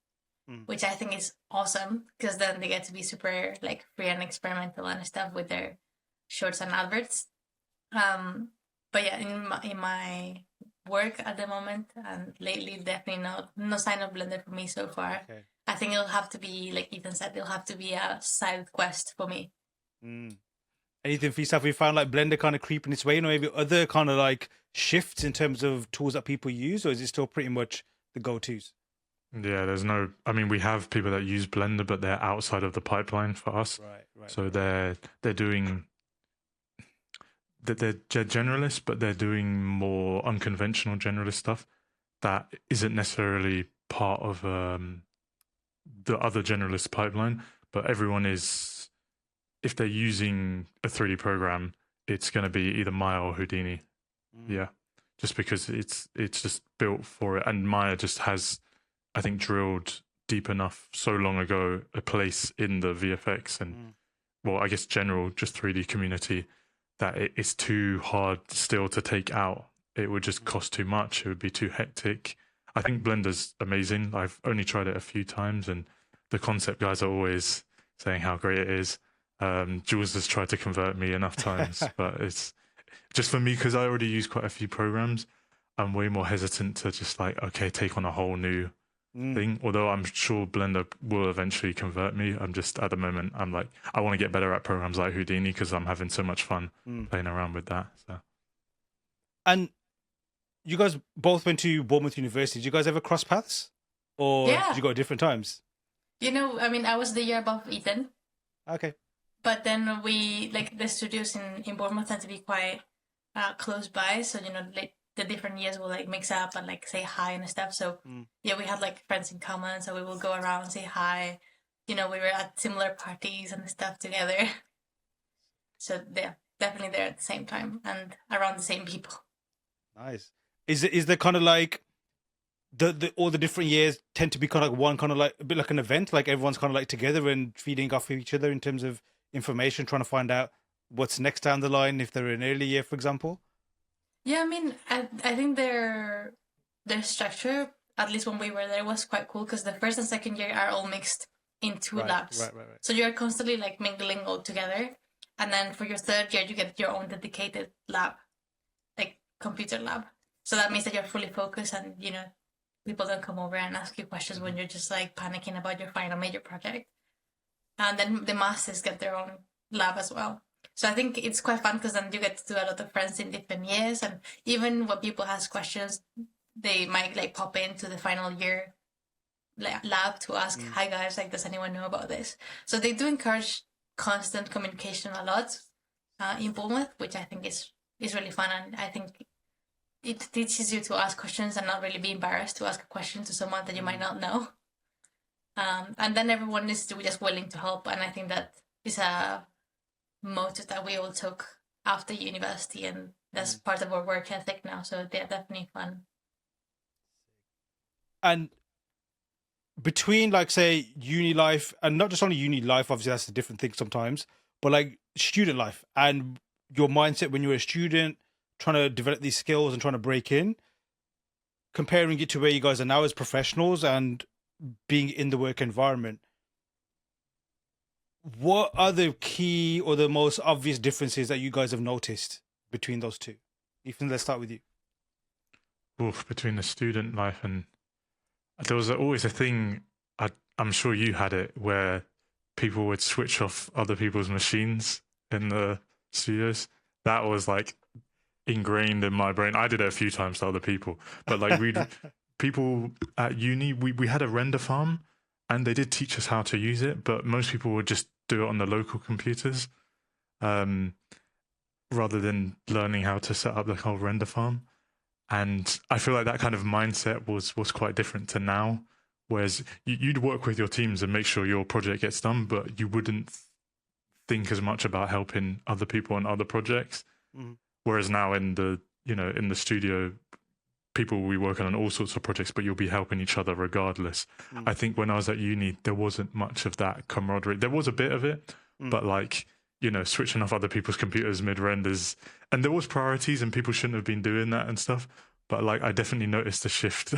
which I think is awesome because then they get to be super like free and experimental and stuff with their shorts and adverts. But yeah, in my work at the moment and lately, definitely no sign of Blender for me so far. Okay. I think it'll have to be, like Ethan said, it'll have to be a side quest for me. Anything for yourself? We found like Blender kind of creeping its way, or maybe other kind of like shifts in terms of tools that people use, or is it still pretty much the go-tos? Yeah, I mean, we have people that use Blender, but they're outside of the pipeline for us. Right. So they're doing, they're generalists, but they're doing more unconventional generalist stuff that isn't necessarily part of the other generalist pipeline, but everyone is if they're using a 3D program, it's going to be either Maya or Houdini. Yeah, just because it's just built for it, and Maya just has, I think, drilled deep enough so long ago a place in the VFX and well, I guess general just 3D community that it's too hard still to take out. It would just cost too much. It would be too hectic. I think Blender's amazing. I've only tried it a few times, and the concept guys are always saying how great it is. Jules has tried to convert me enough times, but it's just for me because I already use quite a few programs. I'm way more hesitant to just like, okay, take on a whole new thing. Although I'm sure Blender will eventually convert me. I'm just at the moment, I'm like, I want to get better at programs like Houdini because I'm having so much fun playing around with that. So. And you guys both went to Bournemouth University. Did you guys ever cross paths, or did you go at different times? You know, I mean, I was the year above Ethan. Okay. But then we, like, the studios in Bournemouth tend to be quite close by. So, you know, like, the different years will, like, mix up and, like, say hi and stuff. So, yeah, we had, like, friends in common. So we will go around and say hi. You know, we were at similar parties and stuff together. So, yeah, definitely there at the same time and around the same people. Nice. Is there kind of like the all the different years tend to be kind of like one kind of like a bit like an event, like everyone's kind of like together and feeding off each other in terms of information, trying to find out what's next down the line if they're in early year, for example? Yeah, I mean, I think their structure, at least when we were there, was quite cool because the first and second year are all mixed in two labs. Right. So you're constantly like mingling all together. And then for your third year, you get your own dedicated lab, like computer lab. So that means that you're fully focused and, you know, people don't come over and ask you questions when you're just like panicking about your final major project. And then the masters get their own lab as well. So I think it's quite fun because then you get to do a lot of friends in different years. And even when people ask questions, they might like pop into the final year lab to ask, hi guys, like, does anyone know about this? So they do encourage constant communication a lot in Bournemouth, which I think is really fun. And I think it teaches you to ask questions and not really be embarrassed to ask a question to someone that you might not know. And then everyone is just willing to help. And I think that is a motive that we all took after university, and that's part of our work ethic now. So they're definitely fun. And between, like, say, uni life, and not just only uni life, obviously that's a different thing sometimes, but like student life and your mindset when you were a student, trying to develop these skills and trying to break in, comparing it to where you guys are now as professionals and being in the work environment, what are the key or the most obvious differences that you guys have noticed between those two? Ethan, let's start with you. Oof, between the student life and there was always a thing, I'm sure you had it, where people would switch off other people's machines in the studios. That was like ingrained in my brain. I did it a few times to other people, but like people at uni, we had a render farm and they did teach us how to use it, but most people would just do it on the local computers rather than learning how to set up the whole render farm. And I feel like that kind of mindset was quite different to now, whereas you'd work with your teams and make sure your project gets done, but you wouldn't think as much about helping other people on other projects. Whereas now in the studio, people will be working on all sorts of projects, but you'll be helping each other regardless. I think when I was at uni, there wasn't much of that camaraderie. There was a bit of it, but like, you know, switching off other people's computers mid-renders, and there was priorities and people shouldn't have been doing that and stuff. But like, I definitely noticed a shift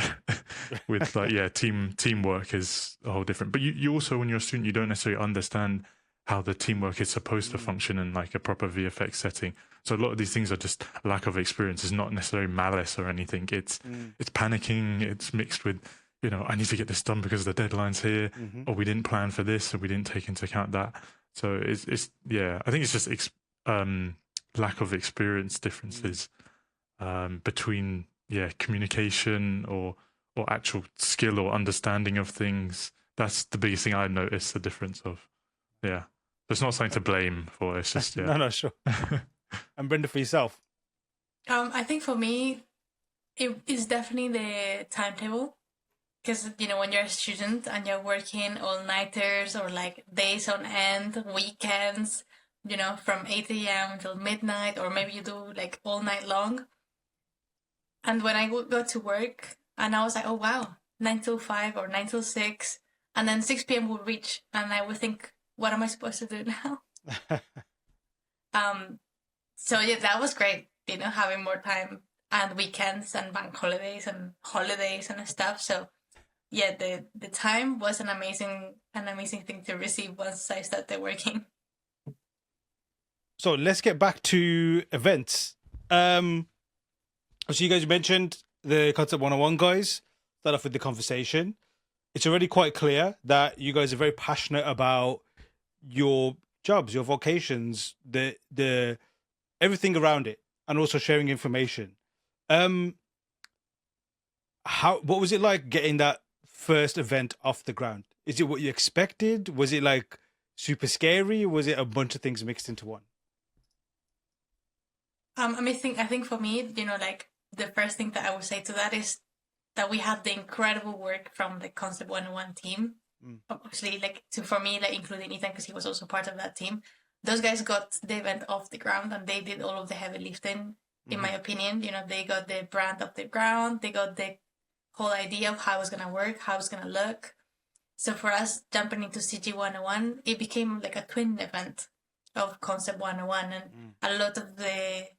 with like, yeah, teamwork is a whole different. But you also, when you're a student, you don't necessarily understand how the teamwork is supposed to function in like a proper VFX setting. So a lot of these things are just lack of experience. It's not necessarily malice or anything. It's panicking. It's mixed with, you know, I need to get this done because the deadline's here, or we didn't plan for this, or we didn't take into account that. So it's yeah, I think it's just lack of experience differences between communication or actual skill or understanding of things. That's the biggest thing I noticed the difference of. Yeah, it's not something to blame for. It's just no, sure. And Brenda, for yourself? I think for me, it is definitely the timetable. Because, you know, when you're a student and you're working all-nighters or like days on end, weekends, from 8 a.m. till midnight, or maybe you do like all night long. And when I would go to work, and I was like, oh wow, 9 till 5 or 9 till 6, and then 6 p.m. would reach, and I would think, what am I supposed to do now? So yeah, that was great, having more time and weekends and bank holidays and stuff. So yeah, the time was an amazing thing to receive once I started working. So let's get back to events. So you guys mentioned the Concept 101 guys. Start off with the conversation. It's already quite clear that you guys are very passionate about your jobs, your vocations, the everything around it, and also sharing information. What was it like getting that first event off the ground? Is it what you expected? Was it like super scary? Was it a bunch of things mixed into one? I think for me, like the first thing that I would say to that is that we had the incredible work from the Concept 101 team. Obviously, for me, including Ethan, because he was also part of that team. Those guys got the event off the ground, and they did all of the heavy lifting, in my opinion. They got the brand off the ground. They got the whole idea of how it was going to work, how it's going to look. So for us, jumping into CG101, it became like a twin event of Concept 101. And a lot of the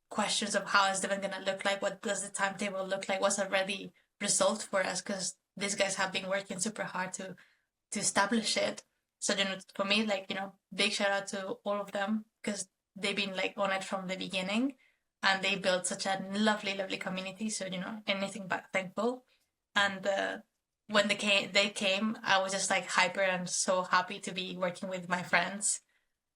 questions of how is the event going to look like, what does the timetable look like, was already resolved for us, because these guys have been working super hard to establish it. So, for me, big shout out to all of them, because they've been on it from the beginning, and they built such a lovely, lovely community. So, anything but thankful. And when they came, I was just hyper and so happy to be working with my friends,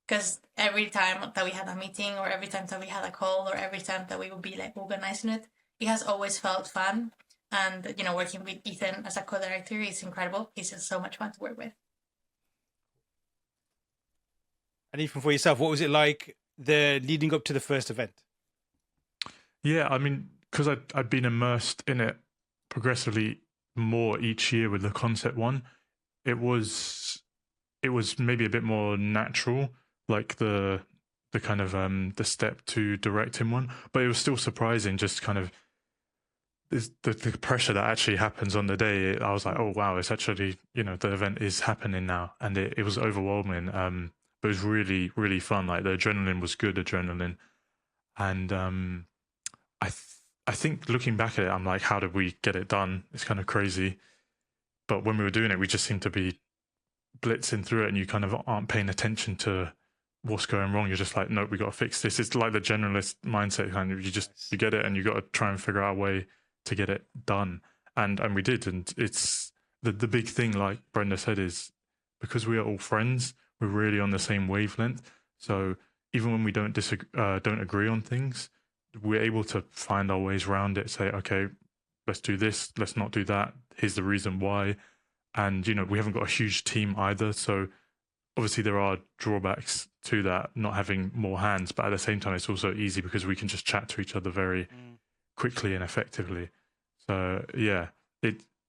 because every time that we had a meeting, or every time that we had a call, or every time that we would be organizing it, it has always felt fun. And working with Ethan as a co-director is incredible. He's just so much fun to work with. And even for yourself, what was it like the leading up to the first event? Yeah, I mean, because I'd been immersed in it progressively more each year with the concept one, it was maybe a bit more natural, like the kind of the step to direct in one, but it was still surprising, just kind of the pressure that actually happens on the day. I was like, oh wow, it's actually, the event is happening now, and it was overwhelming. But it was really, really fun. Like the adrenaline was good adrenaline, and I think looking back at it, I'm like, how did we get it done? It's kind of crazy. But when we were doing it, we just seemed to be blitzing through it, and you kind of aren't paying attention to what's going wrong. You're just like, nope, we got to fix this. It's like the generalist mindset kind of. You get it, and you got to try and figure out a way to get it done. And we did. And it's the big thing, like Brenda said, is because we are all friends, we're really on the same wavelength. So even when we don't agree on things, we're able to find our ways around it. Say, okay, let's do this, let's not do that. Here's the reason why. And we haven't got a huge team either, so obviously there are drawbacks to that, not having more hands. But at the same time, it's also easy because we can just chat to each other very quickly and effectively. So yeah,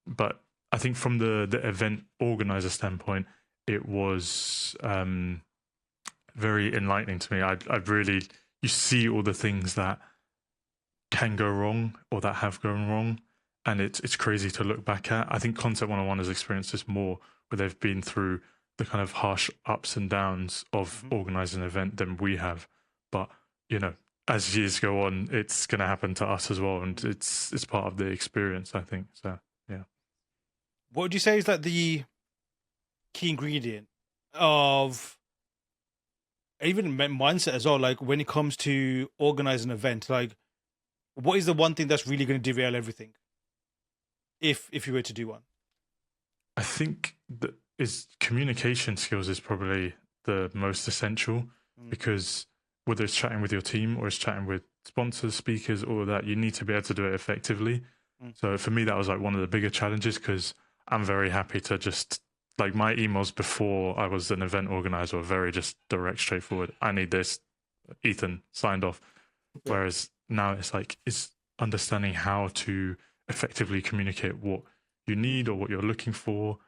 But I think from the event organizer standpoint, it was very enlightening to me. I'd really, you see all the things that can go wrong or that have gone wrong, and it's crazy to look back at. I think Concept 101 has experienced this more, where they've been through the kind of harsh ups and downs of organizing an event than we have. But as years go on, it's going to happen to us as well, and it's part of the experience, I think. So yeah. What would you say is like the key ingredient of even mindset as well? Like when it comes to organizing an event, like what is the one thing that's really going to derail everything? If you were to do one, I think that is communication skills is probably the most essential, because whether it's chatting with your team or it's chatting with sponsors, speakers, all of that, you need to be able to do it effectively. So for me, that was like one of the bigger challenges, because I'm very happy to just, like, my emails before I was an event organizer were very just direct, straightforward. I need this, Ethan, signed off. Yeah. Whereas now it's understanding how to effectively communicate what you need or what you're looking for,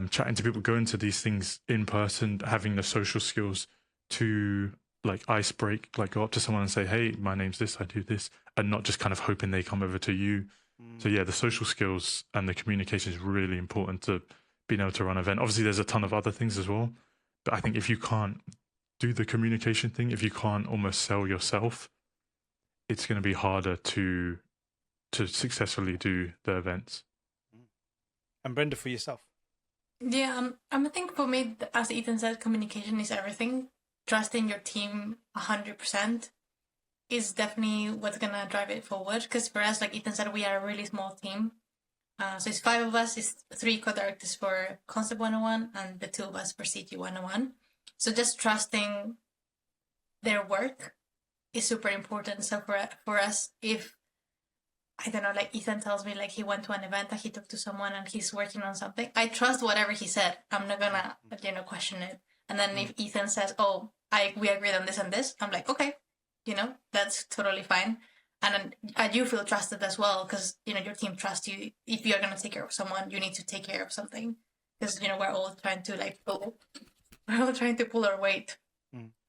chatting to people, going to these things in person, having the social skills to like ice break, like go up to someone and say, hey, my name's this, I do this, and not just kind of hoping they come over to you. So yeah, the social skills and the communication is really important to being able to run an event. Obviously there's a ton of other things as well, but I think if you can't do the communication thing, if you can't almost sell yourself, it's going to be harder to successfully do the events. And Brenda, for yourself? Yeah, I think for me, as Ethan said, communication is everything. Trusting your team 100% is definitely what's gonna drive it forward. Because for us, like Ethan said, we are a really small team. So it's 5 of us. It's 3 co-directors for Concept 101 and the 2 of us for CG101. So just trusting their work is super important. So for us, if I don't know, like Ethan tells me like he went to an event and he talked to someone and he's working on something, I trust whatever he said. I'm not gonna question it. And then if Ethan says, "Oh, we agreed on this and this," I'm like, okay, that's totally fine. And you feel trusted as well because your team trusts you. If you're gonna take care of someone, you need to take care of something because we're all trying to pull our weight.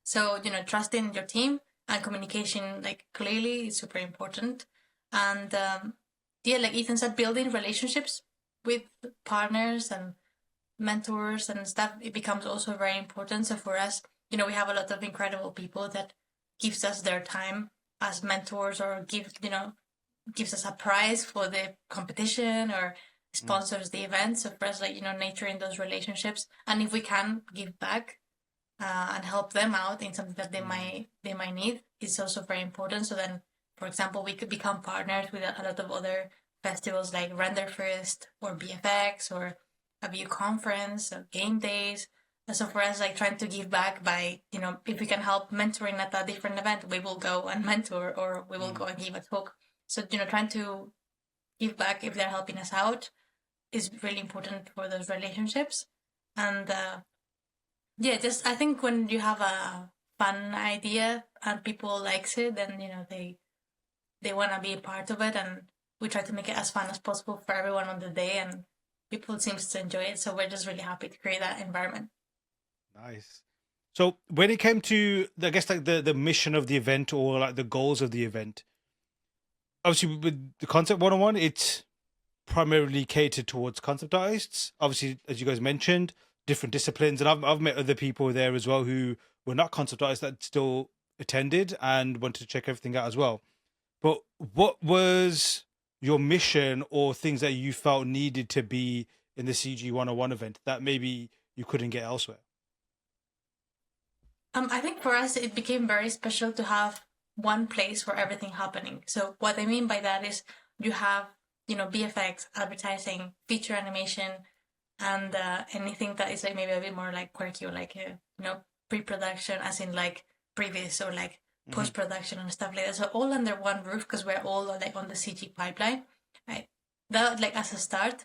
So trusting your team and communication clearly is super important. And like Ethan said, building relationships with partners and mentors and stuff, it becomes also very important. So for us, we have a lot of incredible people that gives us their time as mentors or gives us a prize for the competition or sponsors the event. So for us, nurturing those relationships, and if we can give back and help them out in something that they might need, is also very important. So then, for example, we could become partners with a lot of other festivals like Render First or BFX or a View Conference or Game Days. And so for us, trying to give back by, if we can help mentoring at a different event, we will go and mentor or we will go and give a talk. So, trying to give back if they're helping us out is really important for those relationships. And I think when you have a fun idea and people likes it, then, they want to be a part of it, and we try to make it as fun as possible for everyone on the day, and people seem to enjoy it. So we're just really happy to create that environment. Nice. So when it came to, I guess, the mission of the event or the goals of the event, obviously with the Concept 101, it's primarily catered towards concept artists. Obviously, as you guys mentioned, different disciplines, and I've met other people there as well who were not concept artists that still attended and wanted to check everything out as well. But what was your mission or things that you felt needed to be in the CG101 event that maybe you couldn't get elsewhere? I think for us, it became very special to have one place for everything happening. So what I mean by that is you have, BFX, advertising, feature animation, and anything that is maybe a bit more quirky or pre-production, as in previous or post-production and stuff like that. So all under one roof because we're all on the CG pipeline, right? That as a start,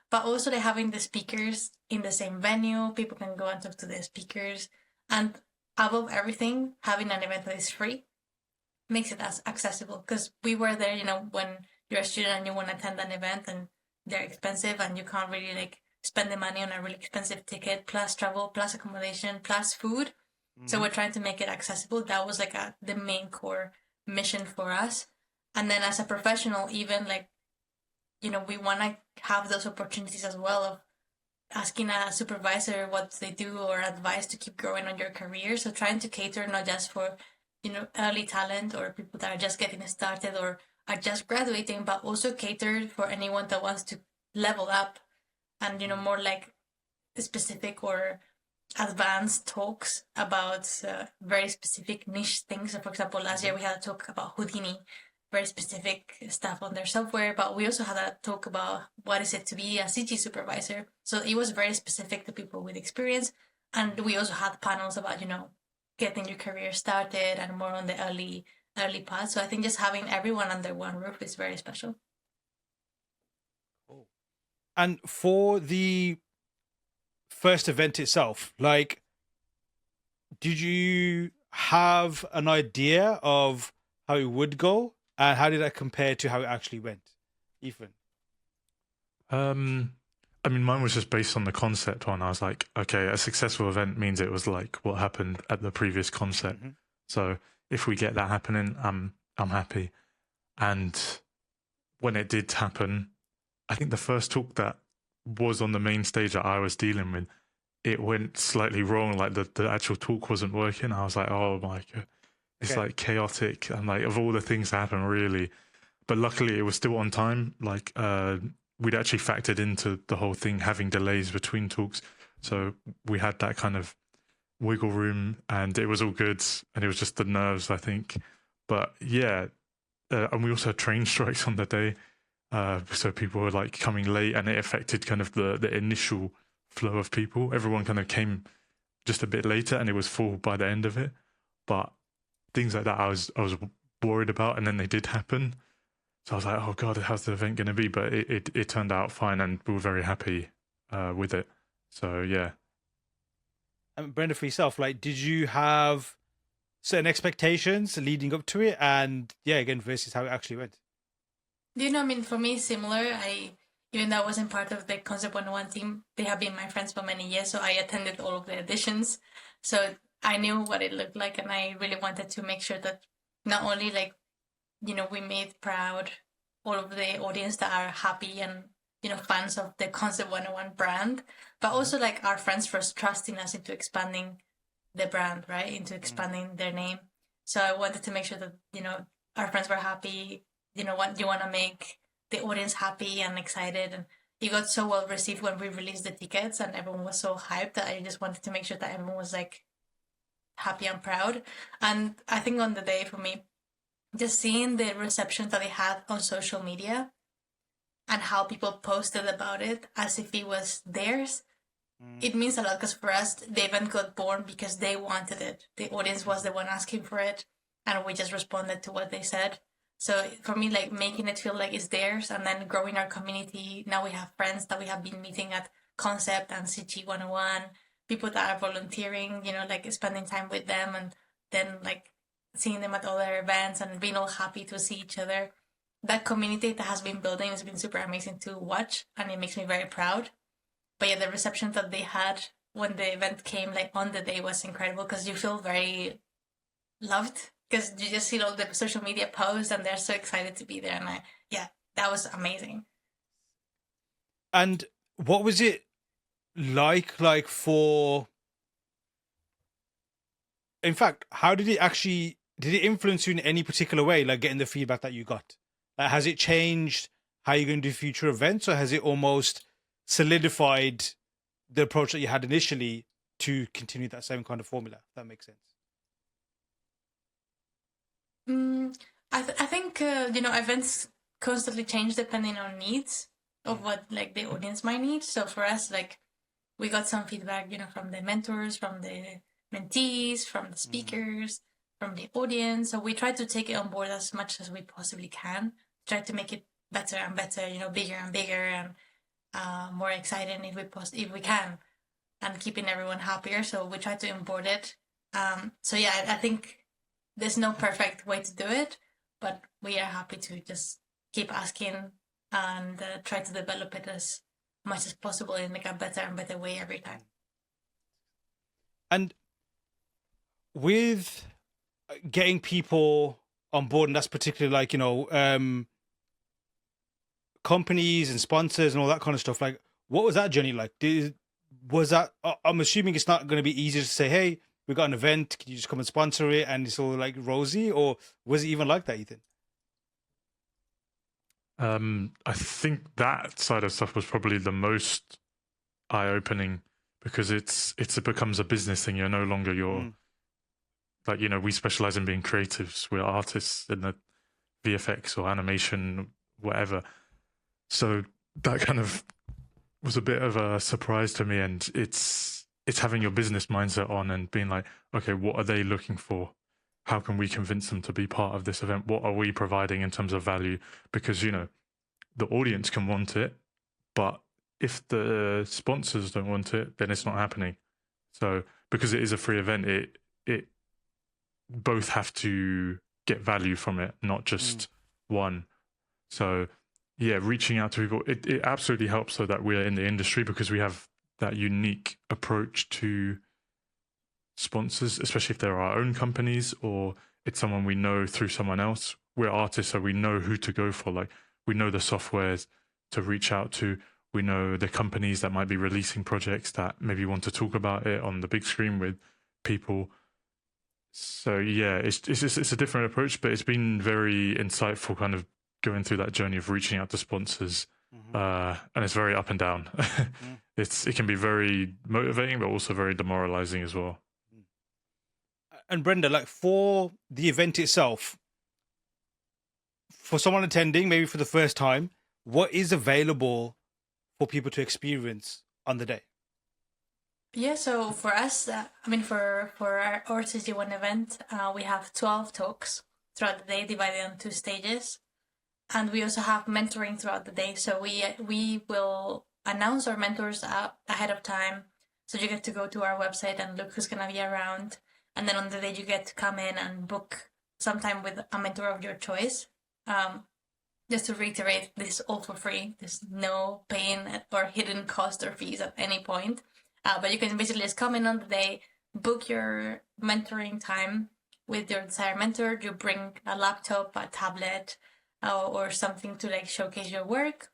but also having the speakers in the same venue. People can go and talk to the speakers, and above everything, having an event that is free makes it as accessible because we were there, when you're a student and you want to attend an event and they're expensive and you can't really spend the money on a really expensive ticket plus travel plus accommodation plus food. So we're trying to make it accessible. That was the main core mission for us. And then as a professional, even we want to have those opportunities as well of asking a supervisor what they do or advice to keep growing on your career. So trying to cater not just for, early talent or people that are just getting started or are just graduating, but also cater for anyone that wants to level up and, more specific or advanced talks about very specific niche things. So for example, last year we had a talk about Houdini, very specific stuff on their software, but we also had a talk about what is it to be a CG supervisor. So it was very specific to people with experience. And we also had panels about, getting your career started and more on the early path. So I think just having everyone under one roof is very special. Cool. And for the first event itself, did you have an idea of how it would go? And how did that compare to how it actually went, Ethan? I mean, mine was just based on the concept one. I was like, okay, a successful event means it was like what happened at the previous concept. Mm-hmm. So if we get that happening, I'm happy. And when it did happen, I think the first talk that was on the main stage that I was dealing with, it went slightly wrong. Like the actual talk wasn't working. I was like, oh my God, it's Okay. like chaotic. And like of all the things that happen, really. But luckily it was still on time. Like we'd actually factored into the whole thing having delays between talks. So we had that kind of wiggle room and it was all good. And it was just the nerves, I think. But yeah, and we also had train strikes on the day. So people were like coming late and it affected kind of the initial flow of people. Everyone kind of came just a bit later and it was full by the end of it. But things like that I was worried about, and then they did happen. So I was like, oh God, how's the event going to be? But it turned out fine and we were very happy with it. So yeah. And Brenda, for yourself, like, did you have certain expectations leading up to it? And yeah, again, versus how it actually went. Do you know, I mean, for me, similar. Even though I wasn't part of the Concept 101 team, they have been my friends for many years, so I attended all of the editions. So I knew what it looked like, and I really wanted to make sure that not only, like, we made proud all of the audience that are happy and, fans of the Concept 101 brand, but also, like, our friends first trusting us into expanding the brand, right? Into expanding their name. So I wanted to make sure that, our friends were happy. What you want to make the audience happy and excited, and it got so well received when we released the tickets and everyone was so hyped that I just wanted to make sure that everyone was like happy and proud. And I think on the day, for me, just seeing the reception that they had on social media and how people posted about it as if it was theirs, it means a lot, because for us the event got born because they wanted it. The audience was the one asking for it and we just responded to what they said. So for me, like, making it feel like it's theirs and then growing our community. Now we have friends that we have been meeting at Concept and CG101, people that are volunteering, like spending time with them, and then like seeing them at other events and being all happy to see each other. That community that has been building has been super amazing to watch, and it makes me very proud. But yeah, the reception that they had when the event came, like on the day, was incredible, because you feel very loved, because you just see all the social media posts and they're so excited to be there. And that was amazing. And what was it like for, in fact, how did it influence you in any particular way, like getting the feedback that you got? Has it changed how you're going to do future events, or has it almost solidified the approach that you had initially to continue that same kind of formula, if that makes sense? I think events constantly change depending on needs of what like the audience might need. So for us, like, we got some feedback, from the mentors, from the mentees, from the speakers, from the audience. So we try to take it on board as much as we possibly can. Try to make it better and better, bigger and bigger, and more exciting if we can, and keeping everyone happier. So we try to import it. So yeah, I think there's no perfect way to do it, but we are happy to just keep asking and try to develop it as much as possible in like a better and better way every time. And with getting people on board, and that's particularly like, companies and sponsors and all that kind of stuff, like, what was that journey like? I'm assuming it's not going to be easy to say, hey, we got an event, can you just come and sponsor it, and it's all like rosy? Or was it even like that, Ethan? I think that side of stuff was probably the most eye-opening, because it becomes a business thing. You're no longer like, we specialize in being creatives. We're artists in the VFX or animation, whatever. So that kind of was a bit of a surprise to me, and it's having your business mindset on and being like, okay, what are they looking for? How can we convince them to be part of this event? What are we providing in terms of value? Because, the audience can want it, but if the sponsors don't want it, then it's not happening. So because it is a free event, it both have to get value from it, not just one. So reaching out to people, it absolutely helps so that we're in the industry, because we have that unique approach to sponsors, especially if they're our own companies or it's someone we know through someone else. We're artists, so we know who to go for. Like, we know the softwares to reach out to. We know the companies that might be releasing projects that maybe want to talk about it on the big screen with people. So yeah, it's a different approach, but it's been very insightful, kind of going through that journey of reaching out to sponsors. And it's very up and down. It can be very motivating, but also very demoralizing as well. And Brenda, like for the event itself, for someone attending maybe for the first time, what is available for people to experience on the day? Yeah, so for us, for our CG1 event, we have 12 talks throughout the day, divided into 2 stages. And we also have mentoring throughout the day. So we will announce our mentors ahead of time. So you get to go to our website and look who's going to be around. And then on the day, you get to come in and book sometime with a mentor of your choice. Just to reiterate, this is all for free. There's no paying or hidden cost or fees at any point. But you can basically just come in on the day, book your mentoring time with your desired mentor. You bring a laptop, a tablet, or something to like showcase your work,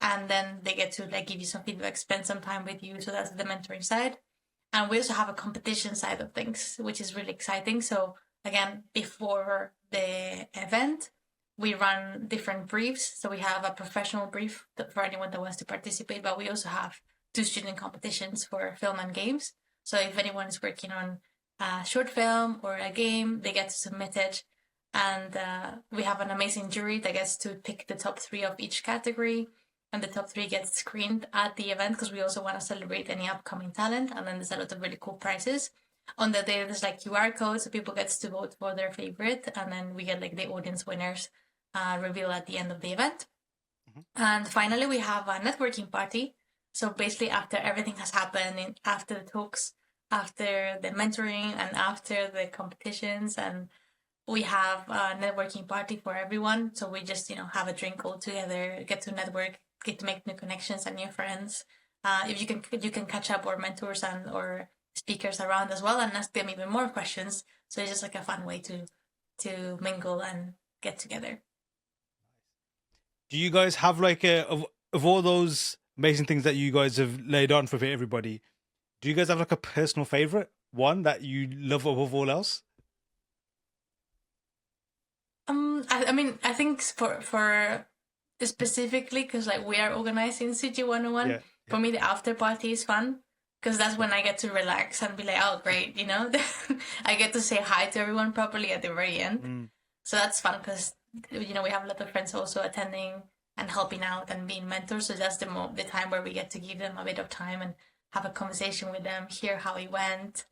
and then they get to like give you some feedback, spend some time with you. So that's the mentoring side. And we also have a competition side of things, which is really exciting. So again, before the event, we run different briefs. So we have a professional brief for anyone that wants to participate, but we also have 2 student competitions for film and games. So if anyone is working on a short film or a game, they get to submit it. And we have an amazing jury that gets to pick the top 3 of each category. And the top 3 gets screened at the event, because we also want to celebrate any upcoming talent. And then there's a lot of really cool prizes. On the day, there's like QR codes, so people get to vote for their favorite. And then we get like the audience winners revealed at the end of the event. And finally, we have a networking party. So basically, after everything has happened, after the talks, after the mentoring, and after the competitions, and we have a networking party for everyone. So we just, have a drink all together, get to network, get to make new connections and new friends. If you can catch up our mentors and or speakers around as well and ask them even more questions. So it's just like a fun way to mingle and get together. Do you guys have like of all those amazing things that you guys have laid on for everybody, do you guys have like a personal favorite one that you love above all else? I think for specifically, because like we are organizing CG101, for me the after party is fun, because that's when I get to relax and be like, oh great, I get to say hi to everyone properly at the very end. So that's fun, because we have a lot of friends also attending and helping out and being mentors. So that's the time where we get to give them a bit of time and have a conversation with them, hear how it went.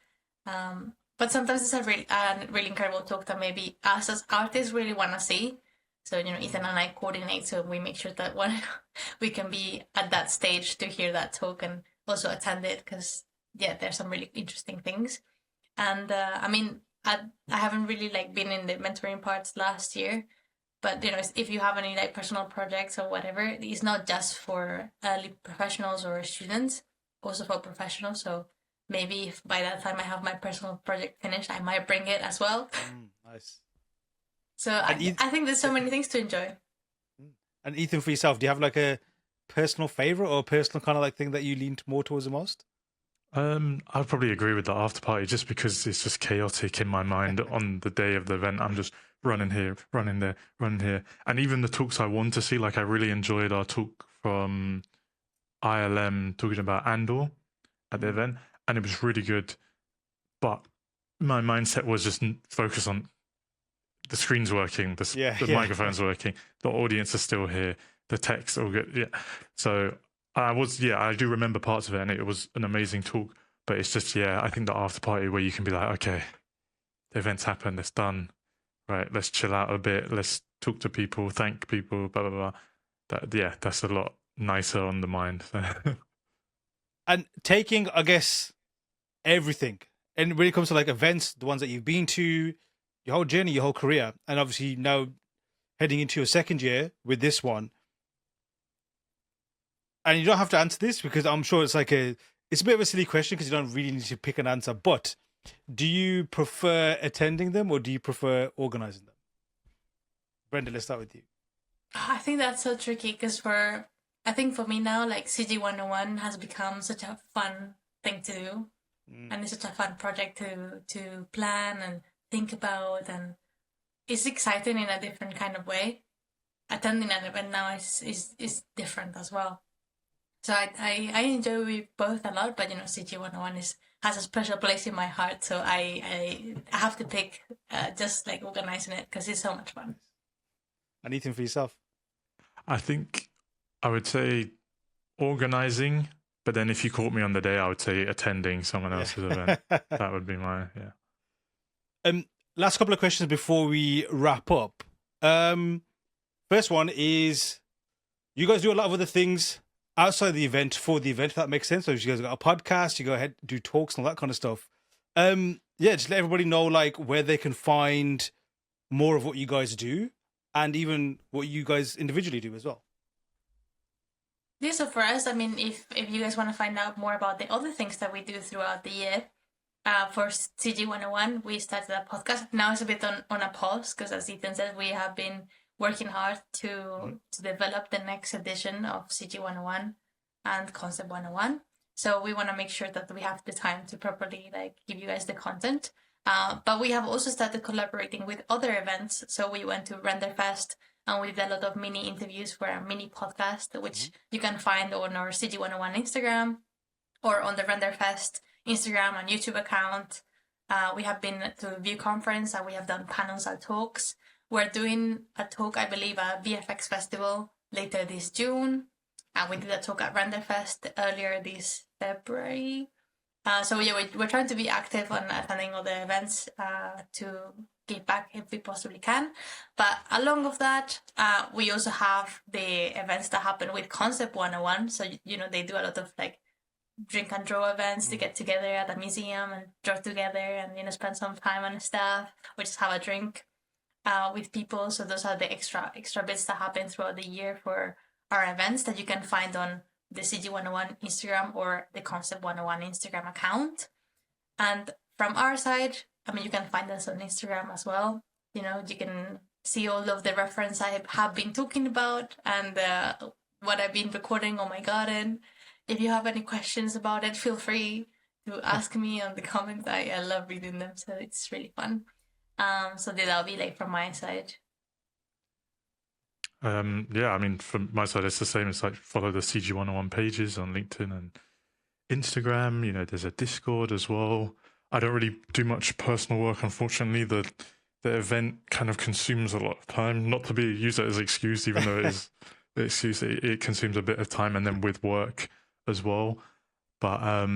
But sometimes it's a really incredible talk that maybe us as artists really want to see. So, Ethan and I coordinate, so we make sure that when we can be at that stage to hear that talk and also attend it, because, there's some really interesting things. And, I haven't really, been in the mentoring parts last year. But, if you have any, personal projects or whatever, it's not just for early professionals or students, also for professionals. So maybe if by that time I have my personal project finished, I might bring it as well. Nice. So I think there's so many things to enjoy. And Ethan, for yourself, do you have like a personal favorite or a personal kind of thing that you lean more towards the most? I'd probably agree with the after party, just because it's just chaotic in my mind. On the day of the event, I'm just running here, running there, running here. And even the talks I want to see, I really enjoyed our talk from ILM talking about Andor at the event, and it was really good. But my mindset was just focus on the screen's working, the microphone's working, the audience is still here, the text all good. Yeah. So I do remember parts of it, and it was an amazing talk. But it's just, I think the after party where you can be like, okay, the event's happened, it's done, right? Let's chill out a bit, let's talk to people, thank people, blah blah blah. That's a lot nicer on the mind. And taking, I guess, everything, and when it comes to events, the ones that you've been to, your whole journey, your whole career, and obviously now heading into your second year with this one, and you don't have to answer this because I'm sure it's a bit of a silly question because you don't really need to pick an answer. But do you prefer attending them or do you prefer organizing them? Brenda, let's start with you. I think that's so tricky because I think for me now, like CG101 has become such a fun thing to do. And it's such a fun project to plan and think about, and it's exciting in a different kind of way. Attending an event now is different as well. So I enjoy both a lot, but CG101 has a special place in my heart. So I have to pick just like organizing it because it's so much fun. Anything for yourself? I think I would say organizing, but then if you caught me on the day, I would say attending someone else's event. That would be my Last couple of questions before we wrap up. First one is, you guys do a lot of other things outside the event for the event, if that makes sense. So if you guys got a podcast, you go ahead, do talks and all that kind of stuff. Just let everybody know like where they can find more of what you guys do and even what you guys individually do as well. Yeah, so for us, I mean, if you guys want to find out more about the other things that we do throughout the year, for CG101, we started a podcast. Now it's a bit on a pause because, as Ethan said, we have been working hard to develop the next edition of CG101 and Concept 101. So we want to make sure that we have the time to properly like give you guys the content. But we have also started collaborating with other events. So we went to RenderFest and we did a lot of mini interviews for a mini podcast, which you can find on our CG101 Instagram or on the RenderFest Instagram and YouTube account. We have been to View Conference and we have done panels and talks. We're doing a talk, I believe, at VFX Festival later this June. And we did a talk at RenderFest earlier this February. So yeah, we're trying to be active on attending all the events to give back if we possibly can. But along with that, we also have the events that happen with Concept 101. So, they do a lot of like drink and draw events to get together at a museum and draw together and, spend some time and stuff. We just have a drink with people. So those are the extra bits that happen throughout the year for our events that you can find on the CG101 Instagram or the Concept 101 Instagram account. And from our side, I mean, you can find us on Instagram as well. You can see all of the reference I have been talking about and what I've been recording on my garden. If you have any questions about it, feel free to ask me on the comments. I love reading them, so it's really fun. So that'll be like from my side. I mean, from my side, it's the same. It's like follow the CG101 pages on LinkedIn and Instagram. There's a Discord as well. I don't really do much personal work, unfortunately. The event kind of consumes a lot of time. Not to use it as an excuse, even though it is the excuse. It consumes a bit of time, and then with work as well. But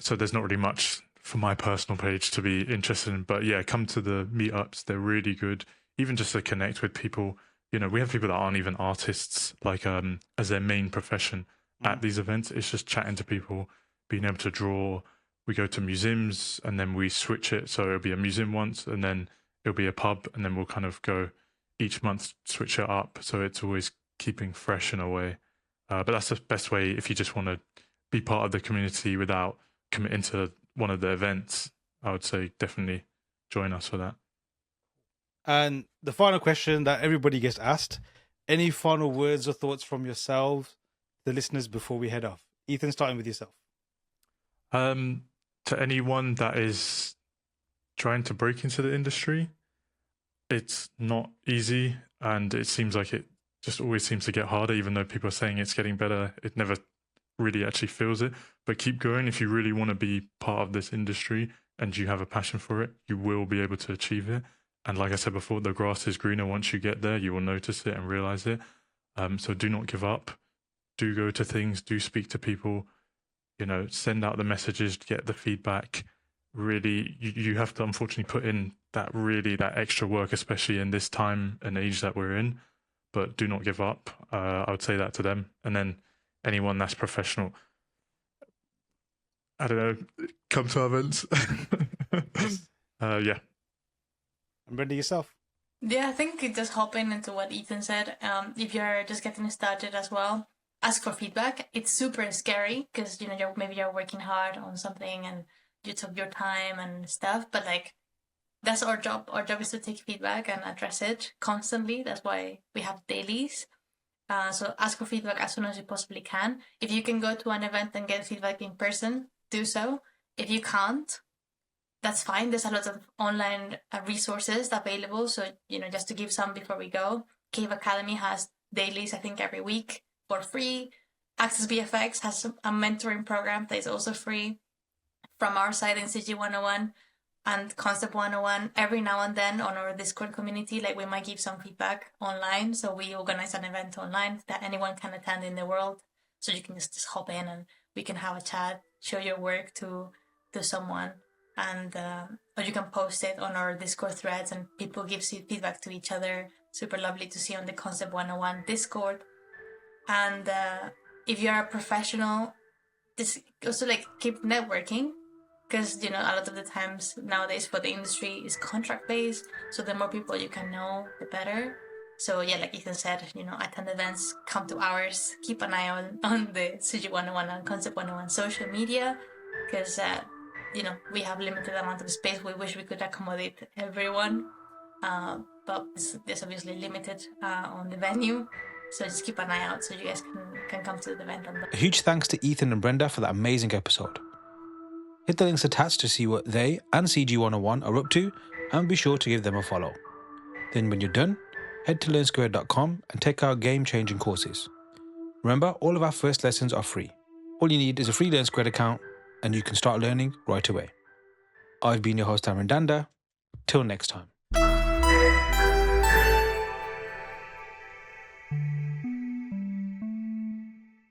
so there's not really much for my personal page to be interested in. But yeah, come to the meetups. They're really good. Even just to connect with people. We have people that aren't even artists, like as their main profession at these events. It's just chatting to people, being able to draw. We go to museums and then we switch it. So it'll be a museum once and then it'll be a pub and then we'll kind of go each month, switch it up. So it's always keeping fresh in a way. But that's the best way if you just want to be part of the community without committing to one of the events. I would say definitely join us for that. And the final question that everybody gets asked, any final words or thoughts from yourselves, the listeners, before we head off? Ethan, starting with yourself. To anyone that is trying to break into the industry, it's not easy and it seems like it just always seems to get harder, even though people are saying it's getting better. It never really actually feels it. But keep going. If you really want to be part of this industry and you have a passion for it, you will be able to achieve it. And like I said before, the grass is greener. Once you get there, you will notice it and realize it. So do not give up. Do go to things. Do speak to people. Send out the messages, get the feedback. Really, you have to unfortunately put in that extra work, especially in this time and age that we're in. But do not give up. I would say that to them. And then anyone that's professional, I don't know, come to our events. Yeah. And Brenda, yourself? Yeah, I think just hopping into what Ethan said, if you're just getting started as well, ask for feedback. It's super scary because, you know, maybe you're working hard on something and you took your time and stuff, but like, that's our job. Our job is to take feedback and address it constantly. That's why we have dailies. So ask for feedback as soon as you possibly can. If you can go to an event and get feedback in person, do so. If you can't, that's fine. There's a lot of online resources available. So, you know, just to give some before we go, Cave Academy has dailies, I think, every week for free. Access VFX has a mentoring program that is also free. From our side in CG101 and Concept 101, every now and then on our Discord community, like we might give some feedback online. So we organize an event online that anyone can attend in the world. So you can just hop in and we can have a chat, show your work to someone, and or you can post it on our Discord threads and people give feedback to each other. Super lovely to see on the Concept 101 Discord. And if you're a professional, just also like keep networking. Because, you know, a lot of the times nowadays for the industry is contract based. So the more people you can know, the better. So yeah, like Ethan said, you know, attend events, come to ours, keep an eye on the CG101 and Concept 101 social media. Because, you know, we have limited amount of space. We wish we could accommodate everyone. But there's obviously limited on the venue. So just keep an eye out so you guys can come to the event. A huge thanks to Ethan and Brenda for that amazing episode. Hit the links attached to see what they and CG101 are up to, and be sure to give them a follow. Then when you're done, head to learnsquared.com and take our game-changing courses. Remember, all of our first lessons are free. All you need is a free Learn Squared account and you can start learning right away. I've been your host, Aaron Danda. Till next time.